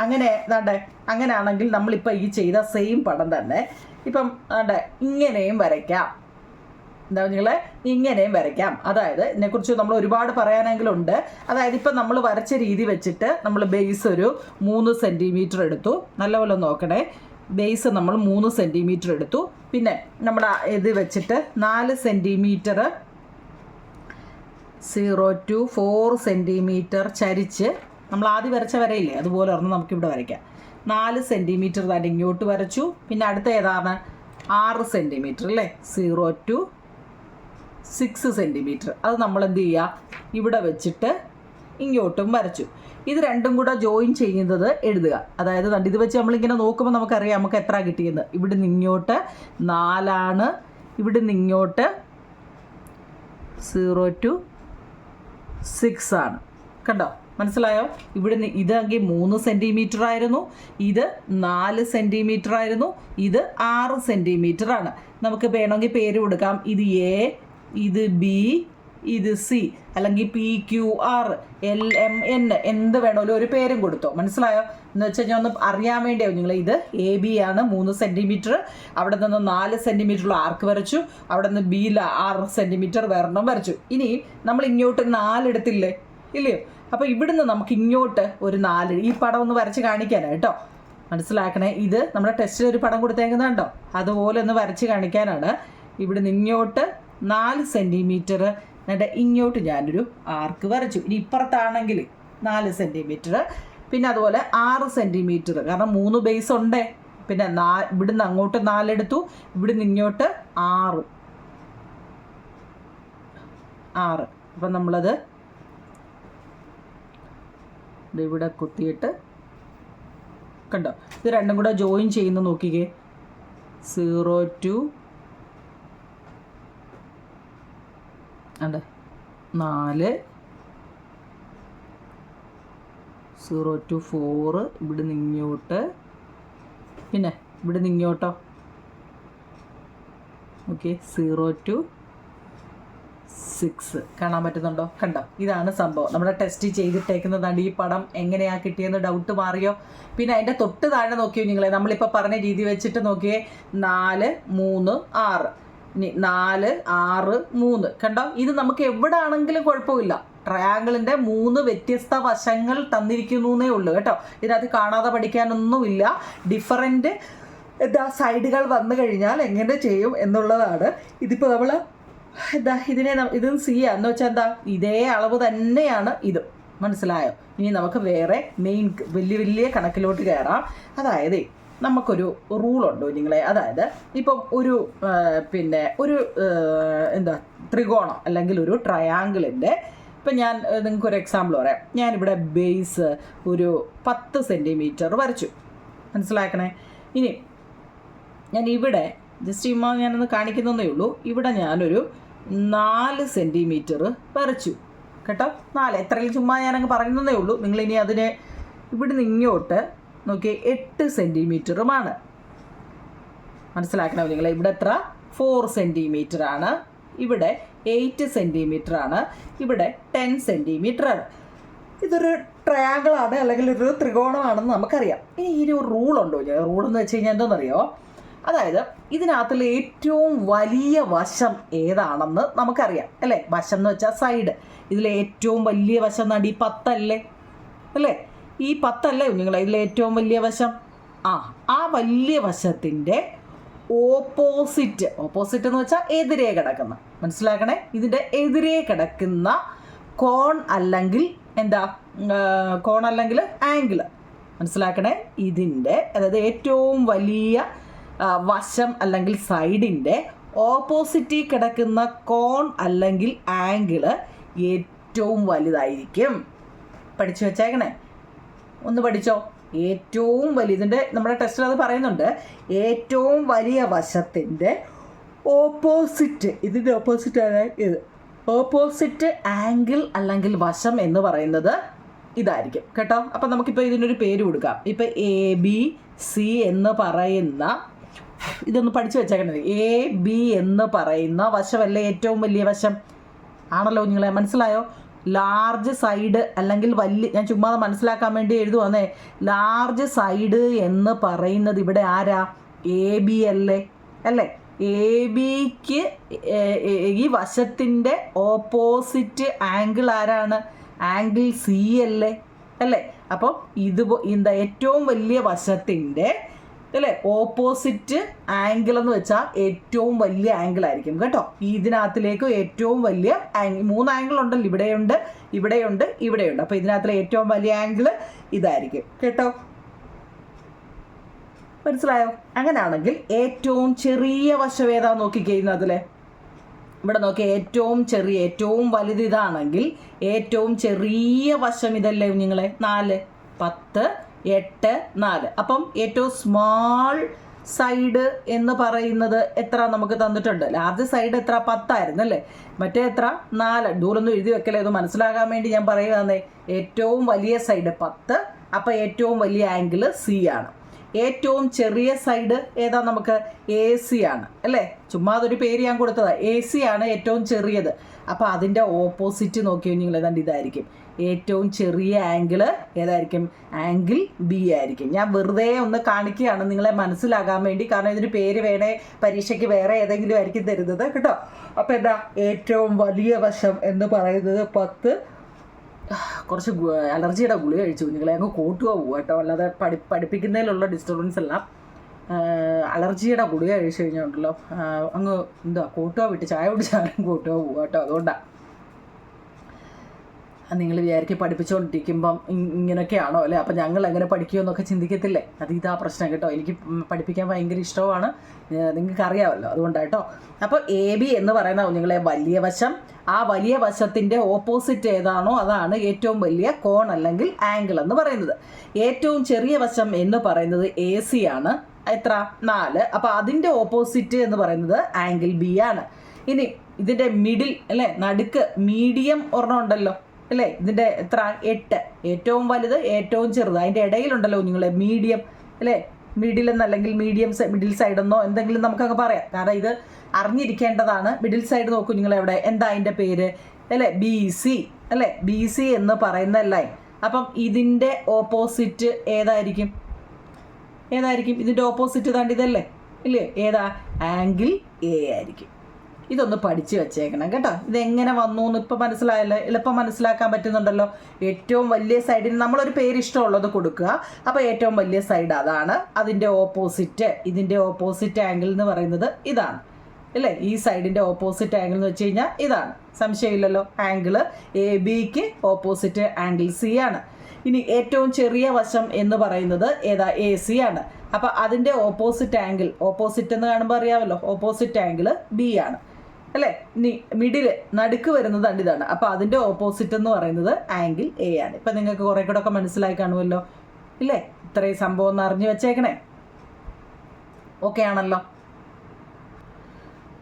S1: അങ്ങനെ അതെ, അങ്ങനെയാണെങ്കിൽ നമ്മളിപ്പോൾ ഈ ചെയ്ത സെയിം പടം തന്നെ ഇപ്പം അതെ ഇങ്ങനെയും വരയ്ക്കാം. എന്താ നിങ്ങൾ ഇങ്ങനെയും വരയ്ക്കാം. അതായത് ഇതിനെക്കുറിച്ച് നമ്മൾ ഒരുപാട് പറയാനെങ്കിലും ഉണ്ട്. അതായത് ഇപ്പം നമ്മൾ വരച്ച രീതി വെച്ചിട്ട് നമ്മൾ ബേസ് ഒരു 3 സെൻറ്റിമീറ്റർ എടുത്തു. നല്ലപോലെ നോക്കണേ. ബേസ് നമ്മൾ 3 സെൻറ്റിമീറ്റർ എടുത്തു. പിന്നെ നമ്മൾ ഇത് വെച്ചിട്ട് 4 സെൻറ്റിമീറ്റർ 0 to 4 സെൻറ്റിമീറ്റർ ചരിച്ച് നമ്മൾ ആദ്യം വരച്ച വരയില്ലേ അതുപോലെ ഒരെണ്ണം നമുക്കിവിടെ വരയ്ക്കാം. 4 സെൻറ്റിമീറ്റർ തന്നെ ഇങ്ങോട്ട് വരച്ചു. പിന്നെ അടുത്ത ഏതാണ് 6 സെൻറ്റിമീറ്റർ അല്ലേ, 0 to 6 സെൻറ്റിമീറ്റർ. അത് നമ്മൾ എന്ത് ചെയ്യുക, ഇവിടെ വെച്ചിട്ട് ഇങ്ങോട്ടും വരച്ചു. ഇത് രണ്ടും കൂടെ ജോയിൻ ചെയ്യുന്നത് എഴുതുക. അതായത് ഇത് വെച്ച് നമ്മളിങ്ങനെ നോക്കുമ്പോൾ നമുക്കറിയാം നമുക്ക് എത്ര കിട്ടിയെന്ന്. ഇവിടെ നിന്ന് ഇങ്ങോട്ട് 4 ഇവിടെ നിന്ന് ഇങ്ങോട്ട് 0 to 6 ആണ്. കണ്ടോ, മനസ്സിലായോ? ഇവിടുന്ന് ഇതെങ്കിൽ 3 സെൻറ്റിമീറ്റർ ആയിരുന്നു, ഇത് 4 സെൻറ്റിമീറ്റർ ആയിരുന്നു, ഇത് 6 സെൻറ്റിമീറ്റർ ആണ്. നമുക്ക് വേണമെങ്കിൽ പേര് കൊടുക്കാം. ഇത് എ, ഇത് ബി, ഇത് സി, അല്ലെങ്കിൽ PQR LMN എന്ത് വേണമെങ്കിലും ഒരു പേരും കൊടുത്തോ. മനസ്സിലായോ? എന്ന് വെച്ചാൽ ഞാൻ ഒന്ന് അറിയാൻ വേണ്ടിയാവും നിങ്ങൾ. ഇത് AB ആണ് 3 സെൻറ്റിമീറ്റർ, അവിടെ നിന്ന് 4 സെൻറ്റിമീറ്ററുള്ള ആർക്ക് വരച്ചു, അവിടെ നിന്ന് ബിയിൽ 6 സെൻറ്റിമീറ്റർ വേറെണ്ണം വരച്ചു. ഇനി നമ്മൾ ഇങ്ങോട്ട് 4 എടുത്തില്ലേ, ഇല്ലയോ? അപ്പോൾ ഇവിടുന്ന് നമുക്ക് ഇങ്ങോട്ട് ഒരു 4, ഈ പടം ഒന്ന് വരച്ച് കാണിക്കാനാണ് കേട്ടോ. മനസ്സിലാക്കണേ, ഇത് നമ്മുടെ ടെസ്റ്റിൽ ഒരു പടം കൊടുത്തേക്കുന്നുണ്ടോ, അതുപോലെ ഒന്ന് വരച്ച് കാണിക്കാനാണ്. ഇവിടുന്ന് ഇങ്ങോട്ട് 4 സെൻറ്റിമീറ്റർ, എന്നിട്ട് ഇങ്ങോട്ട് ഞാനൊരു ആർക്ക് വരച്ചു. ഇനി ഇപ്പുറത്താണെങ്കിൽ 4 സെൻറ്റിമീറ്റർ, പിന്നെ അതുപോലെ 6 സെൻറ്റിമീറ്റർ, കാരണം 3 ബേസ് ഉണ്ടേ. പിന്നെ ഇവിടുന്ന് അങ്ങോട്ട് 4 എടുത്തു, ഇവിടുന്ന് ഇങ്ങോട്ട് 6. അപ്പം നമ്മളത് ഇവിടെ കുത്തിയിട്ട് കണ്ടോ, ഇത് രണ്ടും കൂടെ ജോയിൻ ചെയ്യുന്ന നോക്കിക്കേ. 0 to 4, 0 to 4, ഇവിടെ നിന്ന് ഇങ്ങോട്ട്, പിന്നെ ഇവിടെ നിന്ന് ഇങ്ങോട്ടോ. ഓക്കെ, 0 to 6 കാണാൻ പറ്റുന്നുണ്ടോ? കണ്ടോ, ഇതാണ് സംഭവം. നമ്മുടെ ടെസ്റ്റ് ചെയ്തിട്ടേക്കുന്നതാണ്. ഈ പടം എങ്ങനെയാണ് കിട്ടിയെന്ന് ഡൗട്ട് മാറിയോ? പിന്നെ അതിൻ്റെ തൊട്ട് താഴെ നോക്കിയോ നിങ്ങളെ, നമ്മളിപ്പോൾ പറഞ്ഞ രീതി വെച്ചിട്ട് നോക്കിയേ. 4, 3, 6, ഇനി 4, 6, 3. കണ്ടോ, ഇത് നമുക്ക് എവിടെ ആണെങ്കിലും കുഴപ്പമില്ല. ട്രയാങ്കിളിൻ്റെ 3 വ്യത്യസ്ത വശങ്ങൾ തന്നിരിക്കുന്നേ ഉള്ളൂ കേട്ടോ. ഇതിനകത്ത് കാണാതെ പഠിക്കാനൊന്നുമില്ല. ഡിഫറൻറ്റ് സൈഡുകൾ വന്നു കഴിഞ്ഞാൽ എങ്ങനെ ചെയ്യും എന്നുള്ളതാണ്. ഇതിപ്പോൾ നമ്മൾ ഇതും സി എന്ന് വെച്ചാൽ എന്താ, ഇതേ അളവ് തന്നെയാണ് ഇത്. മനസ്സിലായോ? ഇനി നമുക്ക് വേറെ മെയിൻ വലിയ വലിയ കണക്കിലോട്ട് കയറാം. അതായത് നമുക്കൊരു റൂളുണ്ടോ നിങ്ങളെ, അതായത് ഇപ്പം ഒരു ത്രികോണം അല്ലെങ്കിൽ ഒരു ട്രയാങ്കിളിൻ്റെ, ഇപ്പം ഞാൻ നിങ്ങൾക്കൊരു എക്സാമ്പിൾ പറയാം. ഞാനിവിടെ ബേസ് ഒരു 10 സെൻറ്റിമീറ്റർ വരച്ചു. മനസ്സിലാക്കണേ. ഇനി ഞാൻ ഇവിടെ ജസ്റ്റ് ഞാനൊന്ന് കാണിക്കുന്നതേ ഉള്ളൂ. ഇവിടെ ഞാനൊരു 4 സെൻറ്റിമീറ്റർ വരച്ചു കേട്ടോ. 4 എത്രയും ചുമ്മാ ഞാനങ്ങ് പറയുന്നതേ ഉള്ളൂ. നിങ്ങളിനി അതിനെ ഇവിടുന്ന് ഇങ്ങോട്ട് നോക്കി 8 സെൻറ്റിമീറ്ററുമാണ്. മനസ്സിലാക്കണം നിങ്ങൾ. ഇവിടെ എത്ര 4 സെൻറ്റിമീറ്റർ ആണ്, ഇവിടെ 8 സെൻറ്റിമീറ്റർ ആണ്, ഇവിടെ 10 സെൻറ്റിമീറ്റർ ആണ്. ഇതൊരു ട്രയാങ്കിളാണ് അല്ലെങ്കിൽ ഒരു ത്രികോണമാണെന്ന് നമുക്കറിയാം. ഇനി ഒരു റൂളുണ്ടോ? റൂളെന്ന് വെച്ച് കഴിഞ്ഞാൽ എന്താണെന്നറിയോ? അതായത് ഇതിനകത്തുള്ള ഏറ്റവും വലിയ വശം ഏതാണെന്ന് നമുക്കറിയാം അല്ലേ. വശം എന്ന് വെച്ചാൽ സൈഡ്. ഇതിലെ ഏറ്റവും വലിയ വശം നടി 10 അല്ലേ? ഈ 10 അല്ലേ കുഞ്ഞുങ്ങളെ ഇതിലെ ഏറ്റവും വലിയ വശം? ആ വലിയ വശത്തിൻ്റെ ഓപ്പോസിറ്റ് എന്ന് വെച്ചാൽ എതിരെ കിടക്കുന്ന, മനസ്സിലാക്കണേ, ഇതിൻ്റെ എതിരെ കിടക്കുന്ന കോൺ അല്ലെങ്കിൽ കോൺ അല്ലെങ്കിൽ ആംഗിൾ, മനസ്സിലാക്കണേ. ഇതിൻ്റെ അതായത് ഏറ്റവും വലിയ വശം അല്ലെങ്കിൽ സൈഡിൻ്റെ ഓപ്പോസിറ്റിൽ കിടക്കുന്ന കോൺ അല്ലെങ്കിൽ ആംഗിള് ഏറ്റവും വലുതായിരിക്കും. പഠിച്ചു വെച്ചേക്കണേ, ഒന്ന് പഠിച്ചോ. ഏറ്റവും വലിയതിൻ്റെ നമ്മുടെ ടെസ്റ്റിൽ അത് പറയുന്നുണ്ട്. ഏറ്റവും വലിയ വശത്തിൻ്റെ ഓപ്പോസിറ്റ്, ഇതിൻ്റെ ഓപ്പോസിറ്റാണ് ഇത്. ഓപ്പോസിറ്റ് ആംഗിൾ അല്ലെങ്കിൽ വശം എന്ന് പറയുന്നത് ഇതായിരിക്കും കേട്ടോ. അപ്പം നമുക്കിപ്പോൾ ഇതിനൊരു പേര് കൊടുക്കാം. ഇപ്പം ABC എന്ന് പറയുന്ന, ഇതൊന്ന് പഠിച്ചു വെച്ചേക്കണത്, AB എന്ന് പറയുന്ന വശമല്ലേ ഏറ്റവും വലിയ വശം ആണല്ലോ നിങ്ങളെ, മനസ്സിലായോ? ലാർജ് സൈഡ് അല്ലെങ്കിൽ വലിയ, ഞാൻ ചുമ്മാ മനസ്സിലാക്കാൻ വേണ്ടി എഴുതുവന്നേ, ലാർജ് സൈഡ് എന്ന് പറയുന്നത് ഇവിടെ ആരാ? എ ബി അല്ലേ? എ ബിക്ക് ഈ വശത്തിൻ്റെ ഓപ്പോസിറ്റ് ആംഗിൾ ആരാണ്? ആംഗിൾ സി അല്ലേ? അപ്പോൾ എന്താ ഏറ്റവും വലിയ വശത്തിൻ്റെ ഓപ്പോസിറ്റ് ആംഗിൾ എന്ന് വെച്ചാൽ ഏറ്റവും വലിയ ആംഗിൾ ആയിരിക്കും കേട്ടോ. ഇതിനകത്തിലേക്ക് ഏറ്റവും വലിയ ആംഗിൾ, 3 ആംഗിൾ ഉണ്ടല്ലോ, ഇവിടെയുണ്ട്. അപ്പോൾ ഇതിനകത്തിലെ ഏറ്റവും വലിയ ആംഗിൾ ഇതായിരിക്കും കേട്ടോ. മനസ്സിലായോ? അങ്ങനെയാണെങ്കിൽ ഏറ്റവും ചെറിയ വശം ഏതാ നോക്കിക്കഴിയുന്നതിലെ ഇവിടെ നോക്കി, ഏറ്റവും വലുത് ഇതാണെങ്കിൽ ഏറ്റവും ചെറിയ വശം ഇതല്ലേ കുഞ്ഞുങ്ങളെ? 4, 10, 8, 4. അപ്പം ഏറ്റവും സ്മാൾ സൈഡ് എന്ന് പറയുന്നത് എത്ര നമുക്ക് തന്നിട്ടുണ്ട്? ലാർജ് സൈഡ് എത്ര? 10 ആയിരുന്നു അല്ലേ? മറ്റേ എത്ര? 4. ദൂരൊന്നും എഴുതി വെക്കല്ലേ, ഇത് മനസ്സിലാകാൻ വേണ്ടി ഞാൻ പറയുകയാണേ. ഏറ്റവും വലിയ സൈഡ് 10, അപ്പോൾ ഏറ്റവും വലിയ ആംഗിൾ സി ആണ്. ഏറ്റവും ചെറിയ സൈഡ് ഏതാ നമുക്ക്? എ സി ആണ് അല്ലേ? ചുമ്മാ അതൊരു പേര് ഞാൻ കൊടുത്തതാ. എ സി ആണ് ഏറ്റവും ചെറിയത്. അപ്പോൾ അതിൻ്റെ ഓപ്പോസിറ്റ് നോക്കിയോ നിങ്ങൾ, ഏതാണ്ട് ഇതായിരിക്കും. ഏറ്റവും ചെറിയ ആംഗിൾ ഏതായിരിക്കും? ആംഗിൾ ബി ആയിരിക്കും. ഞാൻ വെറുതെ ഒന്ന് കാണിക്കുകയാണ് നിങ്ങളെ മനസ്സിലാകാൻ വേണ്ടി, കാരണം ഇതിന് പേര് വേണേ പരീക്ഷയ്ക്ക് വേറെ ഏതെങ്കിലും ആയിരിക്കും തരുന്നത് കേട്ടോ. അപ്പോൾ എന്താ ഏറ്റവും വലിയ വശം എന്ന് പറയുന്നത് 10. കുറച്ച് അലർജിയുടെ ഗുളിക കഴിച്ചു കുഞ്ഞുങ്ങളെ, അങ്ങ് കോട്ടുക പോവുക കേട്ടോ. അല്ലാതെ പഠിപ്പിക്കുന്നതിലുള്ള ഡിസ്റ്റർബൻസ് എല്ലാം അലർജിയുടെ ഗുളിക കഴിച്ചു കഴിഞ്ഞുണ്ടല്ലോ, അങ്ങ് കോട്ടുക വിട്ട് ചായ കുടിച്ചാലും കോട്ടുക പോവുക കേട്ടോ. അതുകൊണ്ടാണ് നിങ്ങൾ വിചാരിക്കും പഠിപ്പിച്ചുകൊണ്ടിരിക്കുമ്പം ഇങ്ങനെയൊക്കെയാണോ അല്ലേ, അപ്പം ഞങ്ങൾ എങ്ങനെ പഠിക്കുമെന്നൊക്കെ ചിന്തിക്കത്തില്ലേ? ഇതാ പ്രശ്നം കേട്ടോ. എനിക്ക് പഠിപ്പിക്കാൻ ഭയങ്കര ഇഷ്ടമാണ്, നിങ്ങൾക്ക് അറിയാമല്ലോ, അതുകൊണ്ടാണ് കേട്ടോ. അപ്പോൾ എ ബി എന്ന് പറയുന്ന കുഞ്ഞുങ്ങളെ വലിയ വശം, ആ വലിയ വശത്തിൻ്റെ ഓപ്പോസിറ്റ് ഏതാണോ അതാണ് ഏറ്റവും വലിയ കോൺ അല്ലെങ്കിൽ ആംഗിൾ എന്ന് പറയുന്നത്. ഏറ്റവും ചെറിയ വശം എന്ന് പറയുന്നത് എ സി ആണ്. എത്ര? 4. അപ്പോൾ അതിൻ്റെ ഓപ്പോസിറ്റ് എന്ന് പറയുന്നത് ആംഗിൾ ബി ആണ്. ഇനി ഇതിൻ്റെ മിഡിൽ അല്ലേ, നടുക്ക് മീഡിയം ഒരെണ്ണം ഉണ്ടല്ലോ അല്ലേ, ഇതിൻ്റെ എത്ര? 8. ഏറ്റവും വലുത്, ഏറ്റവും ചെറുത്, അതിൻ്റെ ഇടയിലുണ്ടല്ലോ കുഞ്ഞുങ്ങളെ മീഡിയം അല്ലേ, മിഡിൽ എന്നല്ലെങ്കിൽ മിഡിൽ സൈഡ് എന്നോ എന്തെങ്കിലും നമുക്കങ്ങ് പറയാം, കാരണം ഇത് അറിഞ്ഞിരിക്കേണ്ടതാണ്. മിഡിൽ സൈഡ് നോക്കൂ നിങ്ങളെ, എവിടെ എന്താ അതിൻ്റെ പേര് അല്ലേ? ബി സി അല്ലേ? ബി സി എന്ന് പറയുന്ന ലൈൻ. അപ്പം ഇതിൻ്റെ ഓപ്പോസിറ്റ് ഏതായിരിക്കും? ഇതിൻ്റെ ഓപ്പോസിറ്റ് താണ്ടി ഇതല്ലേ ഇല്ലേ? ഏതാ? ആംഗിൾ എ ആയിരിക്കും. ഇതൊന്ന് പഠിച്ച് വെച്ചേക്കണം കേട്ടോ. ഇതെങ്ങനെ വന്നു എന്ന് ഇപ്പം മനസ്സിലായല്ലോ, എളുപ്പം മനസ്സിലാക്കാൻ പറ്റുന്നുണ്ടല്ലോ. ഏറ്റവും വലിയ സൈഡിന് നമ്മളൊരു പേര് ഇഷ്ടമുള്ളത് കൊടുക്കുക. അപ്പോൾ ഏറ്റവും വലിയ സൈഡ് അതാണ്. അതിൻ്റെ ഓപ്പോസിറ്റ്, ഇതിൻ്റെ ഓപ്പോസിറ്റ് ആംഗിൾ എന്ന് പറയുന്നത് ഇതാണ് അല്ലേ? ഈ സൈഡിൻ്റെ ഓപ്പോസിറ്റ് ആംഗിൾ എന്ന് വെച്ച് കഴിഞ്ഞാൽ ഇതാണ്, സംശയമില്ലല്ലോ. ആംഗിൾ എ ബിക്ക് ഓപ്പോസിറ്റ് ആംഗിൾ സി ആണ്. ഇനി ഏറ്റവും ചെറിയ വശം എന്ന് പറയുന്നത് ഏതാ? എ സി ആണ്. അപ്പോൾ അതിൻ്റെ ഓപ്പോസിറ്റ് ആംഗിൾ, ഓപ്പോസിറ്റ് എന്ന് കാണുമ്പോൾ അറിയാമല്ലോ, ഓപ്പോസിറ്റ് ആംഗിൾ ബി ആണ് അല്ലേ? ഇനി മിഡിൽ നടുക്ക് വരുന്നത് ഇതാണ്. അപ്പോൾ അതിൻ്റെ ഓപ്പോസിറ്റ് എന്ന് പറയുന്നത് ആംഗിൾ എ ആണ്. ഇപ്പം നിങ്ങൾക്ക് കുറേ കൂടെ ഒക്കെ മനസ്സിലായി കാണുമല്ലോ ഇല്ലേ? ഇത്രയും സംഭവം ഒന്ന് അറിഞ്ഞു വെച്ചേക്കണേ. ഓക്കെ ആണല്ലോ?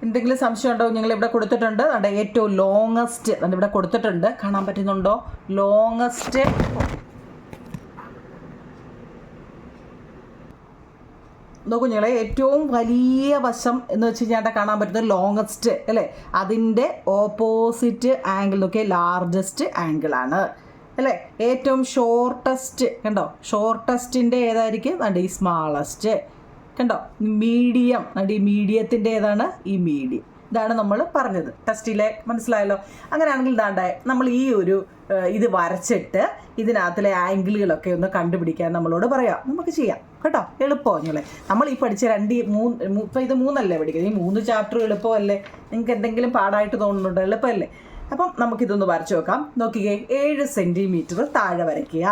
S1: എന്തെങ്കിലും സംശയം ഉണ്ടോ? നിങ്ങൾ ഇവിടെ കൊടുത്തിട്ടുണ്ട്, അവിടെ ഏറ്റവും ലോങ്ങസ്റ്റ് ഇവിടെ കൊടുത്തിട്ടുണ്ട്, കാണാൻ പറ്റുന്നുണ്ടോ? ലോങ്ങസ്റ്റ് നോക്കൂ ഞങ്ങളെ, ഏറ്റവും വലിയ വശം എന്ന് വെച്ച് കഴിഞ്ഞാൽ കാണാൻ പറ്റുന്നത് ലോങ്ങസ്റ്റ് അല്ലേ? അതിൻ്റെ ഓപ്പോസിറ്റ് ആംഗിൾ നോക്കിയാൽ ലാർജസ്റ്റ് ആംഗിളാണ് അല്ലേ? ഏറ്റവും ഷോർട്ടസ്റ്റ് കണ്ടോ? ഷോർട്ടസ്റ്റിൻ്റെ ഏതായിരിക്കും? ഈ സ്മാളസ്റ്റ് കണ്ടോ? മീഡിയം ഈ മീഡിയത്തിൻ്റെ ഏതാണ്? ഈ മീഡിയം. ഇതാണ് നമ്മൾ പറഞ്ഞത് ടെസ്റ്റിലെ, മനസ്സിലായല്ലോ? അങ്ങനെയാണെങ്കിൽ നമ്മൾ ഈ ഒരു ഇത് വരച്ചിട്ട് ഇതിനകത്തിലെ ആംഗിളുകളൊക്കെ ഒന്ന് കണ്ടുപിടിക്കാൻ നമ്മളോട് പറയാം. നമുക്ക് ചെയ്യാം കേട്ടോ. എളുപ്പമല്ലേ? നമ്മൾ ഈ പഠിച്ച 2, 3 ഇപ്പം ഇത് 3അല്ലേ പഠിക്കുന്നത്, ഈ 3 ചാപ്റ്റർ എളുപ്പമല്ലേ? നിങ്ങൾക്ക് എന്തെങ്കിലും പാടായിട്ട് തോന്നുന്നുണ്ടോ? എളുപ്പമല്ലേ? അപ്പം നമുക്കിതൊന്ന് വരച്ചു നോക്കാം. നോക്കിക്കേ, 7 സെൻറ്റിമീറ്റർ താഴെ വരയ്ക്കുക.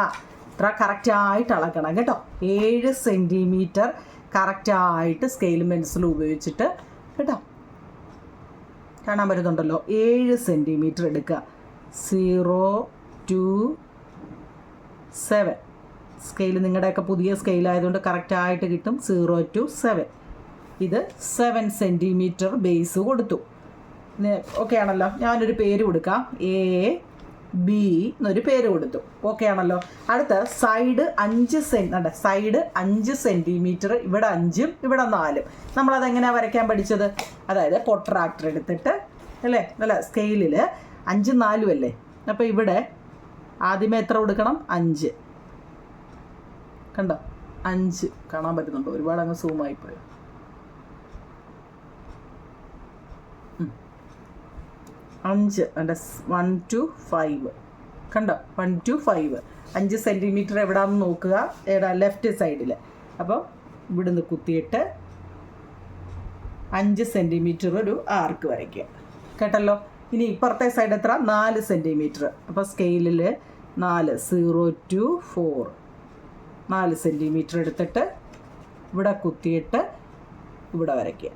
S1: ഇത്ര കറക്റ്റായിട്ട് അളക്കണം കേട്ടോ. 7 സെൻറ്റിമീറ്റർ കറക്റ്റായിട്ട് സ്കെയിൽ പെൻസിൽ ഉപയോഗിച്ചിട്ട് കേട്ടോ. കാണാൻ പറ്റുന്നുണ്ടല്ലോ? 7 സെൻറ്റിമീറ്റർ എടുക്കുക. 0 to 7 സ്കെയിൽ നിങ്ങളുടെയൊക്കെ പുതിയ സ്കെയിലായതുകൊണ്ട് കറക്റ്റായിട്ട് കിട്ടും. 0 to 7. ഇത് 7 സെൻറ്റിമീറ്റർ ബേസ് കൊടുത്തു. ഓക്കെ ആണല്ലോ? ഞാനൊരു പേര് കൊടുക്കാം, എ ബി എന്നൊരു പേര് കൊടുത്തു. ഓക്കെ ആണല്ലോ? അടുത്ത സൈഡ് 5 സെൻറ്റിമീറ്റർ, ഇവിടെ 5ഉം ഇവിടെ 4ഉം. നമ്മളതെങ്ങനെയാണ് വരയ്ക്കാൻ പഠിച്ചത്? അതായത് പൊട്രാക്ടർ എടുത്തിട്ട് അല്ലേ, അല്ല സ്കെയിലിൽ 5, 4 അല്ലേ, അപ്പോൾ ഇവിടെ ആദ്യമേ എത്ര കൊടുക്കണം? 5. കണ്ടോ? 5 കാണാൻ പറ്റുന്നുണ്ടോ? ഒരുപാട് അങ്ങ് സൂമായിപ്പോയോ? 5 അതിൻ്റെ 1 to 5 കണ്ടോ? 1 to 5 5 സെൻറ്റിമീറ്റർ എവിടെയാണെന്ന് നോക്കുക. ലെഫ്റ്റ് സൈഡിൽ. അപ്പോൾ ഇവിടുന്ന് കുത്തിയിട്ട് 5 സെൻറ്റിമീറ്റർ ഒരു ആർക്ക് വരയ്ക്കുക. കേട്ടല്ലോ? ഇനി ഇപ്പുറത്തെ സൈഡ് എത്ര? 4 സെൻറ്റിമീറ്റർ. അപ്പോൾ സ്കെയിലിൽ 4 0 to 4 4 സെൻറ്റിമീറ്റർ എടുത്തിട്ട് ഇവിടെ കുത്തിയിട്ട് ഇവിടെ വരയ്ക്കുക.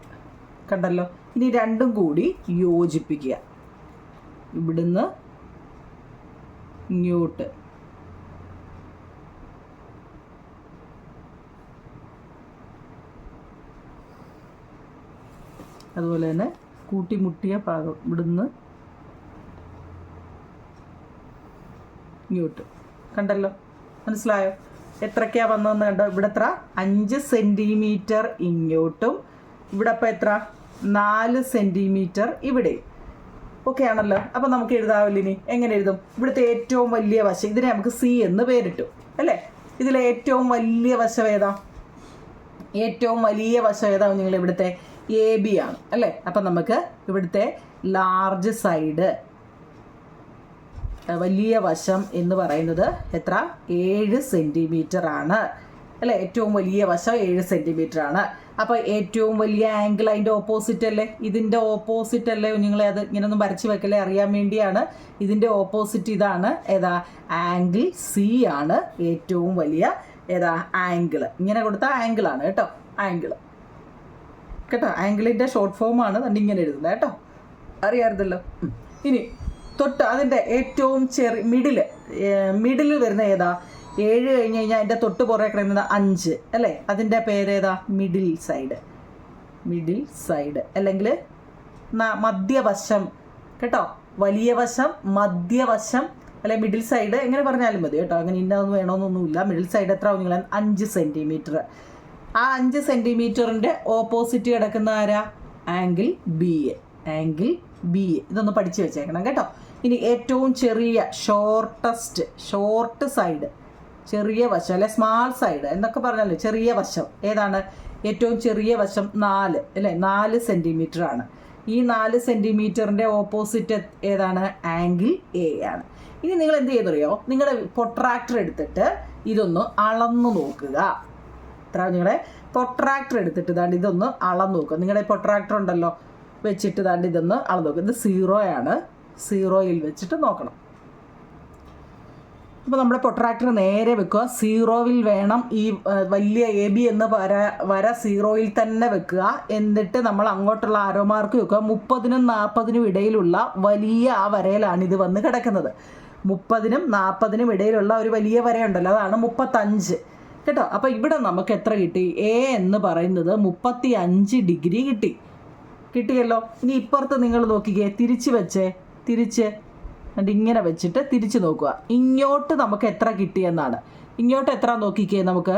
S1: കണ്ടല്ലോ? ഇനി രണ്ടും കൂടി യോജിപ്പിക്കുക. ഇവിടുന്ന് ഇങ്ങോട്ട് അതുപോലെ തന്നെ കൂട്ടിമുട്ടിയ ഭാഗം ഇവിടുന്ന് ഇങ്ങോട്ട്. കണ്ടല്ലോ? മനസ്സിലായോ? എത്രയ്ക്കാണ് വന്നതെന്ന് കണ്ടോ? ഇവിടെ എത്ര? 5 സെൻറ്റിമീറ്റർ ഇങ്ങോട്ടും ഇവിടെ അപ്പോൾ എത്ര? 4 സെൻറ്റിമീറ്റർ ഇവിടെ. ഓക്കെ ആണല്ലോ? അപ്പോൾ നമുക്ക് എഴുതാവില്ല. ഇനി എങ്ങനെ എഴുതും? ഇവിടുത്തെ ഏറ്റവും വലിയ വശം, ഇതിനെ നമുക്ക് സി എന്ന് പേരിട്ടു അല്ലേ? ഇതിലെ ഏറ്റവും വലിയ വശം ഏതാ? ഏറ്റവും വലിയ വശം ഏതാ? നിങ്ങൾ ഇവിടുത്തെ AB ആണ് അല്ലേ? അപ്പം നമുക്ക് ഇവിടുത്തെ ലാർജ് സൈഡ്, വലിയ വശം എന്ന് പറയുന്നത് എത്ര? 7 സെൻറ്റിമീറ്റർ ആണ് അല്ലേ? ഏറ്റവും വലിയ വശം 7 സെൻറ്റിമീറ്റർ ആണ്. അപ്പോൾ ഏറ്റവും വലിയ ആംഗിൾ അതിൻ്റെ ഓപ്പോസിറ്റ് അല്ലേ? ഇതിൻ്റെ ഓപ്പോസിറ്റ് അല്ലേ? നിങ്ങളെ അത് ഇങ്ങനെയൊന്നും വരച്ച് വെക്കലേ, അറിയാൻ വേണ്ടിയാണ്. ഇതിൻ്റെ ഓപ്പോസിറ്റ് ഇതാണ്. ഏതാ? ആംഗിൾ സി ആണ് ഏറ്റവും വലിയ ഏതാ ആംഗിൾ. ഇങ്ങനെ കൊടുത്ത ആംഗിളാണ് കേട്ടോ. ആംഗിൾ കേട്ടോ. ആംഗിളിൻ്റെ ഷോർട്ട് ഫോമാണ് തന്നെ ഇങ്ങനെ എഴുതുന്നത് കേട്ടോ. അറിയാറുണ്ടല്ലോ. ഇനി തൊട്ട് അതിൻ്റെ ഏറ്റവും മിഡിൽ വരുന്ന ഏതാ? 7 കഴിഞ്ഞ് കഴിഞ്ഞാൽ അതിൻ്റെ തൊട്ട് പുറകെ കിടക്കുന്നത് 5 അല്ലേ? അതിൻ്റെ പേരേതാ? മിഡിൽ സൈഡ് അല്ലെങ്കിൽ മധ്യവശം കേട്ടോ. വലിയ വശം, മധ്യവശം അല്ലെ മിഡിൽ സൈഡ് എങ്ങനെ പറഞ്ഞാലും മതി കേട്ടോ. അങ്ങനെ ഇന്നതൊന്നും വേണമെന്നൊന്നുമില്ല. മിഡിൽ സൈഡ് എത്ര? നിങ്ങൾ 5 സെൻറ്റിമീറ്റർ. ആ 5 സെൻറ്റിമീറ്ററിൻ്റെ ഓപ്പോസിറ്റ് കിടക്കുന്ന ആരാ? Angle B A. ഇതൊന്ന് പഠിച്ചു വെച്ചേക്കണം കേട്ടോ. ഇനി ഏറ്റവും ചെറിയ ഷോർട്ട് സൈഡ്, ചെറിയ വശം അല്ലെ സ്മാൾ സൈഡ് എന്നൊക്കെ പറഞ്ഞാലേ ചെറിയ വശം ഏതാണ്? ഏറ്റവും ചെറിയ വശം 4 അല്ലേ? 4 സെൻറ്റിമീറ്റർ ആണ്. ഈ 4 സെൻറ്റിമീറ്ററിൻ്റെ ഓപ്പോസിറ്റ് ഏതാണ്? ആംഗിൾ എ ആണ്. ഇനി നിങ്ങൾ എന്ത് ചെയ്യുന്നറിയോ? നിങ്ങളുടെ പ്രൊട്രാക്ടർ എടുത്തിട്ട് ഇതൊന്ന് അളന്നു നോക്കുക. നിങ്ങളുടെ പ്രൊട്രാക്ടർ എടുത്തിട്ട് ദാണ്ട് ഇതൊന്ന് അളന്നു നോക്കുക. നിങ്ങളുടെ പ്രൊട്രാക്ടർ ഉണ്ടല്ലോ, വെച്ചിട്ട് ദാണ്ട് ഇതൊന്ന് അളന്നു നോക്കുക. ഇത് 0 ആണ്. 0യിൽ വെച്ചിട്ട് നോക്കണം. അപ്പോൾ നമ്മുടെ പ്രൊട്രാക്ടർ നേരെ വെക്കുക. 0യിൽ വേണം ഈ വലിയ AB എന്ന വര 0യിൽ തന്നെ വെക്കുക. എന്നിട്ട് നമ്മൾ അങ്ങോട്ടുള്ള ആരോ മാർക്ക് വെക്കുക. 30നും 40നും ഇടയിലുള്ള വലിയ ആ വരയിലാണ് ഇത് വന്ന് കിടക്കുന്നത്. 30നും 40നും ഇടയിലുള്ള ഒരു വലിയ വരയുണ്ടല്ലോ, അതാണ് 35 കേട്ടോ. അപ്പോൾ ഇവിടെ നമുക്ക് എത്ര കിട്ടി? A എന്ന് പറയുന്നത് 35 ഡിഗ്രി കിട്ടിയല്ലോ. ഇനി ഇപ്പുറത്ത് നിങ്ങൾ നോക്കിക്കേ, തിരിച്ച് ഇങ്ങനെ വെച്ചിട്ട് തിരിച്ച് നോക്കുക. ഇങ്ങോട്ട് നമുക്ക് എത്ര കിട്ടിയെന്നാണ്. ഇങ്ങോട്ട് എത്ര നോക്കിക്കേ. നമുക്ക്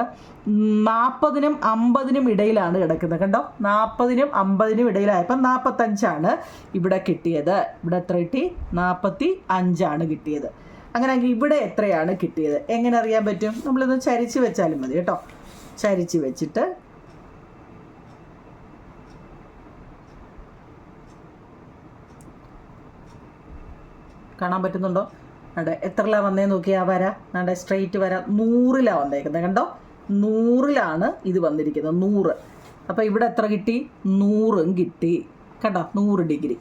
S1: 40നും 50നും ഇടയിലാണ് കിടക്കുന്നത് കണ്ടോ. 40നും 50നും ഇടയിലായപ്പോൾ 45 ഇവിടെ കിട്ടിയത്. ഇവിടെ എത്ര കിട്ടി? 45 കിട്ടിയത്. അങ്ങനെയെങ്കിൽ ഇവിടെ എത്രയാണ് കിട്ടിയത് എങ്ങനെ അറിയാൻ പറ്റും? നമ്മളിത് ചരിച്ച് വെച്ചാലും മതി കേട്ടോ. ചരിച്ച് വെച്ചിട്ട് കാണാൻ പറ്റുന്നുണ്ടോ? അവിടെ എത്രയിലാണ് വന്നേ നോക്കി. ആ വര നമ്മുടെ സ്ട്രെയിറ്റ് വര 100ലാണ് വന്നേക്കുന്നത് കണ്ടോ. 100ലാണ് ഇത് വന്നിരിക്കുന്നത്, 100. അപ്പോൾ ഇവിടെ എത്ര കിട്ടി? 100 കിട്ടി കണ്ടോ, 100 ഡിഗ്രി.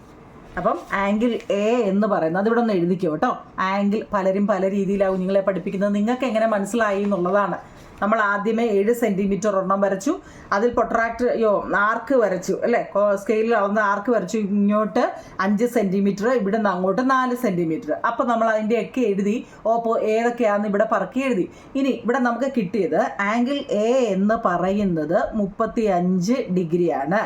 S1: അപ്പം ആംഗിൾ എ എന്ന് പറയുന്നത് അതിവിടെ ഒന്ന് എഴുതിക്കോ കേട്ടോ. ആംഗിൾ പലരും പല രീതിയിലാവും നിങ്ങളെ പഠിപ്പിക്കുന്നത്. നിങ്ങൾക്ക് എങ്ങനെ മനസ്സിലായി എന്നുള്ളതാണ്. നമ്മൾ ആദ്യമേ 7 സെൻറ്റിമീറ്റർ ഒരെണ്ണം വരച്ചു, അതിൽ ആർക്ക് വരച്ചു അല്ലേ, സ്കെയിലിൽ അളന്ന ആർക്ക് വരച്ചു. ഇങ്ങോട്ട് 5 സെൻറ്റിമീറ്റർ, ഇവിടെ നിന്ന് അങ്ങോട്ട് 4 സെൻറ്റിമീറ്റർ. അപ്പോൾ നമ്മൾ അതിൻ്റെയൊക്കെ എഴുതി ഏതൊക്കെയാണെന്ന് ഇവിടെ പറക്കി എഴുതി. ഇനി ഇവിടെ നമുക്ക് കിട്ടിയത് ആംഗിൾ എ എന്ന് പറയുന്നത് 35 ഡിഗ്രിയാണ്.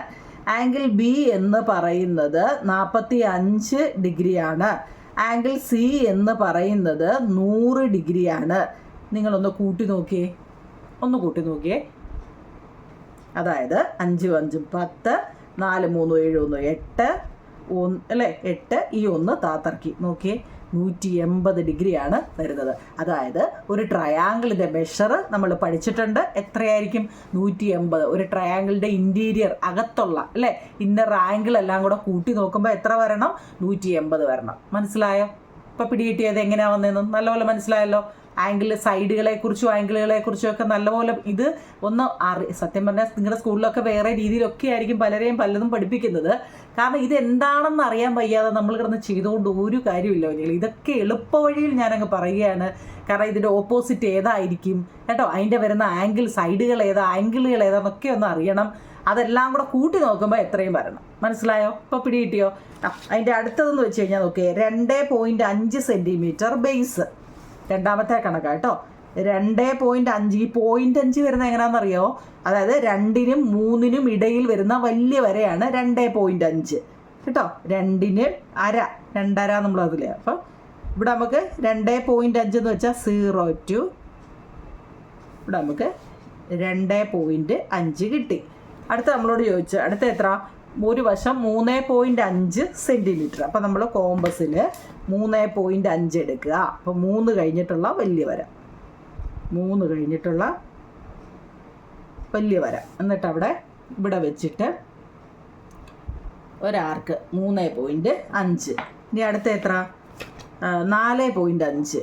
S1: ആംഗിൾ ബി എന്ന് പറയുന്നത് 45 ഡിഗ്രിയാണ്. ആംഗിൾ സി എന്ന് പറയുന്നത് 100 ഡിഗ്രിയാണ്. നിങ്ങളൊന്ന് കൂട്ടി നോക്കിയേ, അതായത് 5 5 10, 4 3 7 1 8 അല്ലേ, 8 ഈ 1 താത്തർക്കി നോക്കിയേ. 180 ഡിഗ്രിയാണ് വരുന്നത്. അതായത് ഒരു ട്രയാങ്കിളിൻ്റെ മെഷർ നമ്മൾ പഠിച്ചിട്ടുണ്ട്. എത്രയായിരിക്കും? 180. ഒരു ട്രയാങ്കിളിൻ്റെ ഇൻറ്റീരിയർ അകത്തുള്ള അല്ലേ ഇന്നർ ആംഗിൾ എല്ലാം കൂടെ കൂട്ടി നോക്കുമ്പോൾ എത്ര വരണം? 180 വരണം. മനസ്സിലായോ? ഇപ്പോൾ പിടികിട്ടിയത് എങ്ങനെയാണ് വന്നതെന്നും നല്ലപോലെ മനസ്സിലായല്ലോ. ആംഗിളുകളെക്കുറിച്ചും ഒക്കെ നല്ലപോലെ ഇത് ഒന്ന് സത്യം പറഞ്ഞാൽ നിങ്ങളുടെ സ്കൂളിലൊക്കെ വേറെ രീതിയിലൊക്കെ ആയിരിക്കും പലരെയും പലതും പഠിപ്പിക്കുന്നത്. കാരണം ഇത് എന്താണെന്ന് അറിയാൻ വയ്യാതെ നമ്മൾ കിടന്ന് ചെയ്തുകൊണ്ട് ഒരു കാര്യമില്ല. ഇതൊക്കെ എളുപ്പ വഴിയിൽ ഞാനങ്ങ് പറയുകയാണ്. കാരണം ഇതിൻ്റെ ഓപ്പോസിറ്റ് ഏതായിരിക്കും കേട്ടോ, അതിൻ്റെ വരുന്ന ആംഗിൾ, സൈഡുകൾ ഏതാ, ആംഗിളുകൾ ഏതാന്നൊക്കെ ഒന്ന് അറിയണം. അതെല്ലാം കൂടെ കൂട്ടി നോക്കുമ്പോൾ എത്രയും വരണം. മനസ്സിലായോ? ഇപ്പോൾ പിടികിട്ടിയോ? അതിൻ്റെ അടുത്തതെന്ന് വെച്ച് കഴിഞ്ഞാൽ നോക്കിയേ, 2.5 സെൻറ്റിമീറ്റർ ബേസ്. രണ്ടാമത്തെ കണക്കാണ് കേട്ടോ. 2.5. ഈ 0.5 വരുന്നത് എങ്ങനെയാണെന്നറിയോ? അതായത് 2നും 3നും ഇടയിൽ വരുന്ന വലിയ വരയാണ് 2.5 കേട്ടോ. 2ന് അര, 2.5 നമ്മളതിൽ. അപ്പം ഇവിടെ നമുക്ക് 2.5 എന്ന് വെച്ചാൽ 0 to ഇവിടെ നമുക്ക് 2.5 കിട്ടി. അടുത്ത നമ്മളോട് ചോദിച്ചു അടുത്ത എത്ര? ഒരു വശം 3.5 സെൻറ്റിമീറ്റർ. അപ്പം നമ്മൾ കോമ്പസിൽ 3.5 എടുക്കുക. അപ്പോൾ 3 കഴിഞ്ഞിട്ടുള്ള വലിയ വര, 3 കഴിഞ്ഞിട്ടുള്ള വലിയ വര. എന്നിട്ട് ഇവിടെ വെച്ചിട്ട് ഒരാർക്ക് 3.5. ഇനി അടുത്ത എത്ര? 4.5.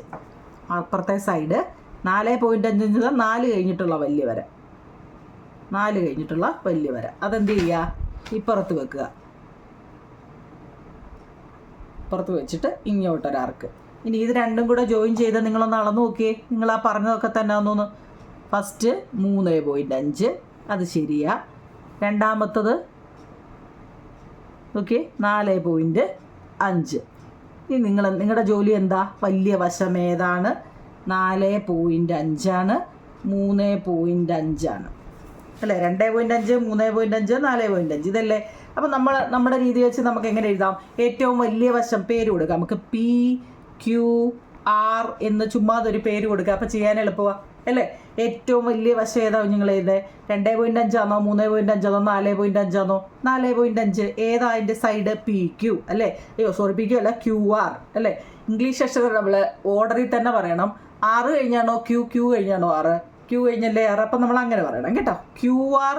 S1: അപ്പുറത്തെ സൈഡ് 4.5 4 കഴിഞ്ഞിട്ടുള്ള വലിയ വര, 4 കഴിഞ്ഞിട്ടുള്ള വലിയ വര. അതെന്ത് ചെയ്യുക? ഇപ്പുറത്ത് വെക്കുക. പുറത്ത് വെച്ചിട്ട് ഇങ്ങോട്ടൊരാർക്ക്. ഇനി ഇത് രണ്ടും കൂടെ ജോയിൻ ചെയ്ത് നിങ്ങളൊന്ന് അളന്ന് നോക്കിയേ. നിങ്ങൾ ആ പറഞ്ഞതൊക്കെ തന്നെ ഒന്നൊന്ന്. ഫസ്റ്റ് 3.5, അത് ശരിയാ. രണ്ടാമത്തത് ഓക്കെ 4.5. ഇനി നിങ്ങളുടെ ജോലി എന്താ? വലിയ വശം ഏതാണ്? 4.5 ആണ്, 3.5 ആണ് അല്ലേ? 2.5, 3.5, 4.5 ഇതല്ലേ? അപ്പം നമ്മുടെ രീതി വെച്ച് നമുക്ക് എങ്ങനെ എഴുതാം? ഏറ്റവും വലിയ വശം പേര് കൊടുക്കുക. നമുക്ക് PQR എന്ന് ചുമ്മാതൊരു പേര് കൊടുക്കുക. അപ്പം ചെയ്യാൻ എളുപ്പമാണ് അല്ലേ? ഏറ്റവും വലിയ വശം ഏതാ നിങ്ങൾ എഴുതേ? 2.5 ആണോ, 3.5 ആണോ, 4.5 ആണോ? 4.5. ഏതാ അതിൻ്റെ സൈഡ്? PQ അല്ലേ? PQ അല്ല, QR അല്ലേ? ഇംഗ്ലീഷ് അക്ഷരം നമ്മൾ ഓർഡറിൽ തന്നെ പറയണം. 6 കഴിഞ്ഞാണോ Q കഴിഞ്ഞാണോ 6? Q കഴിഞ്ഞല്ലേ 6? അപ്പം നമ്മൾ അങ്ങനെ പറയണം കേട്ടോ. QR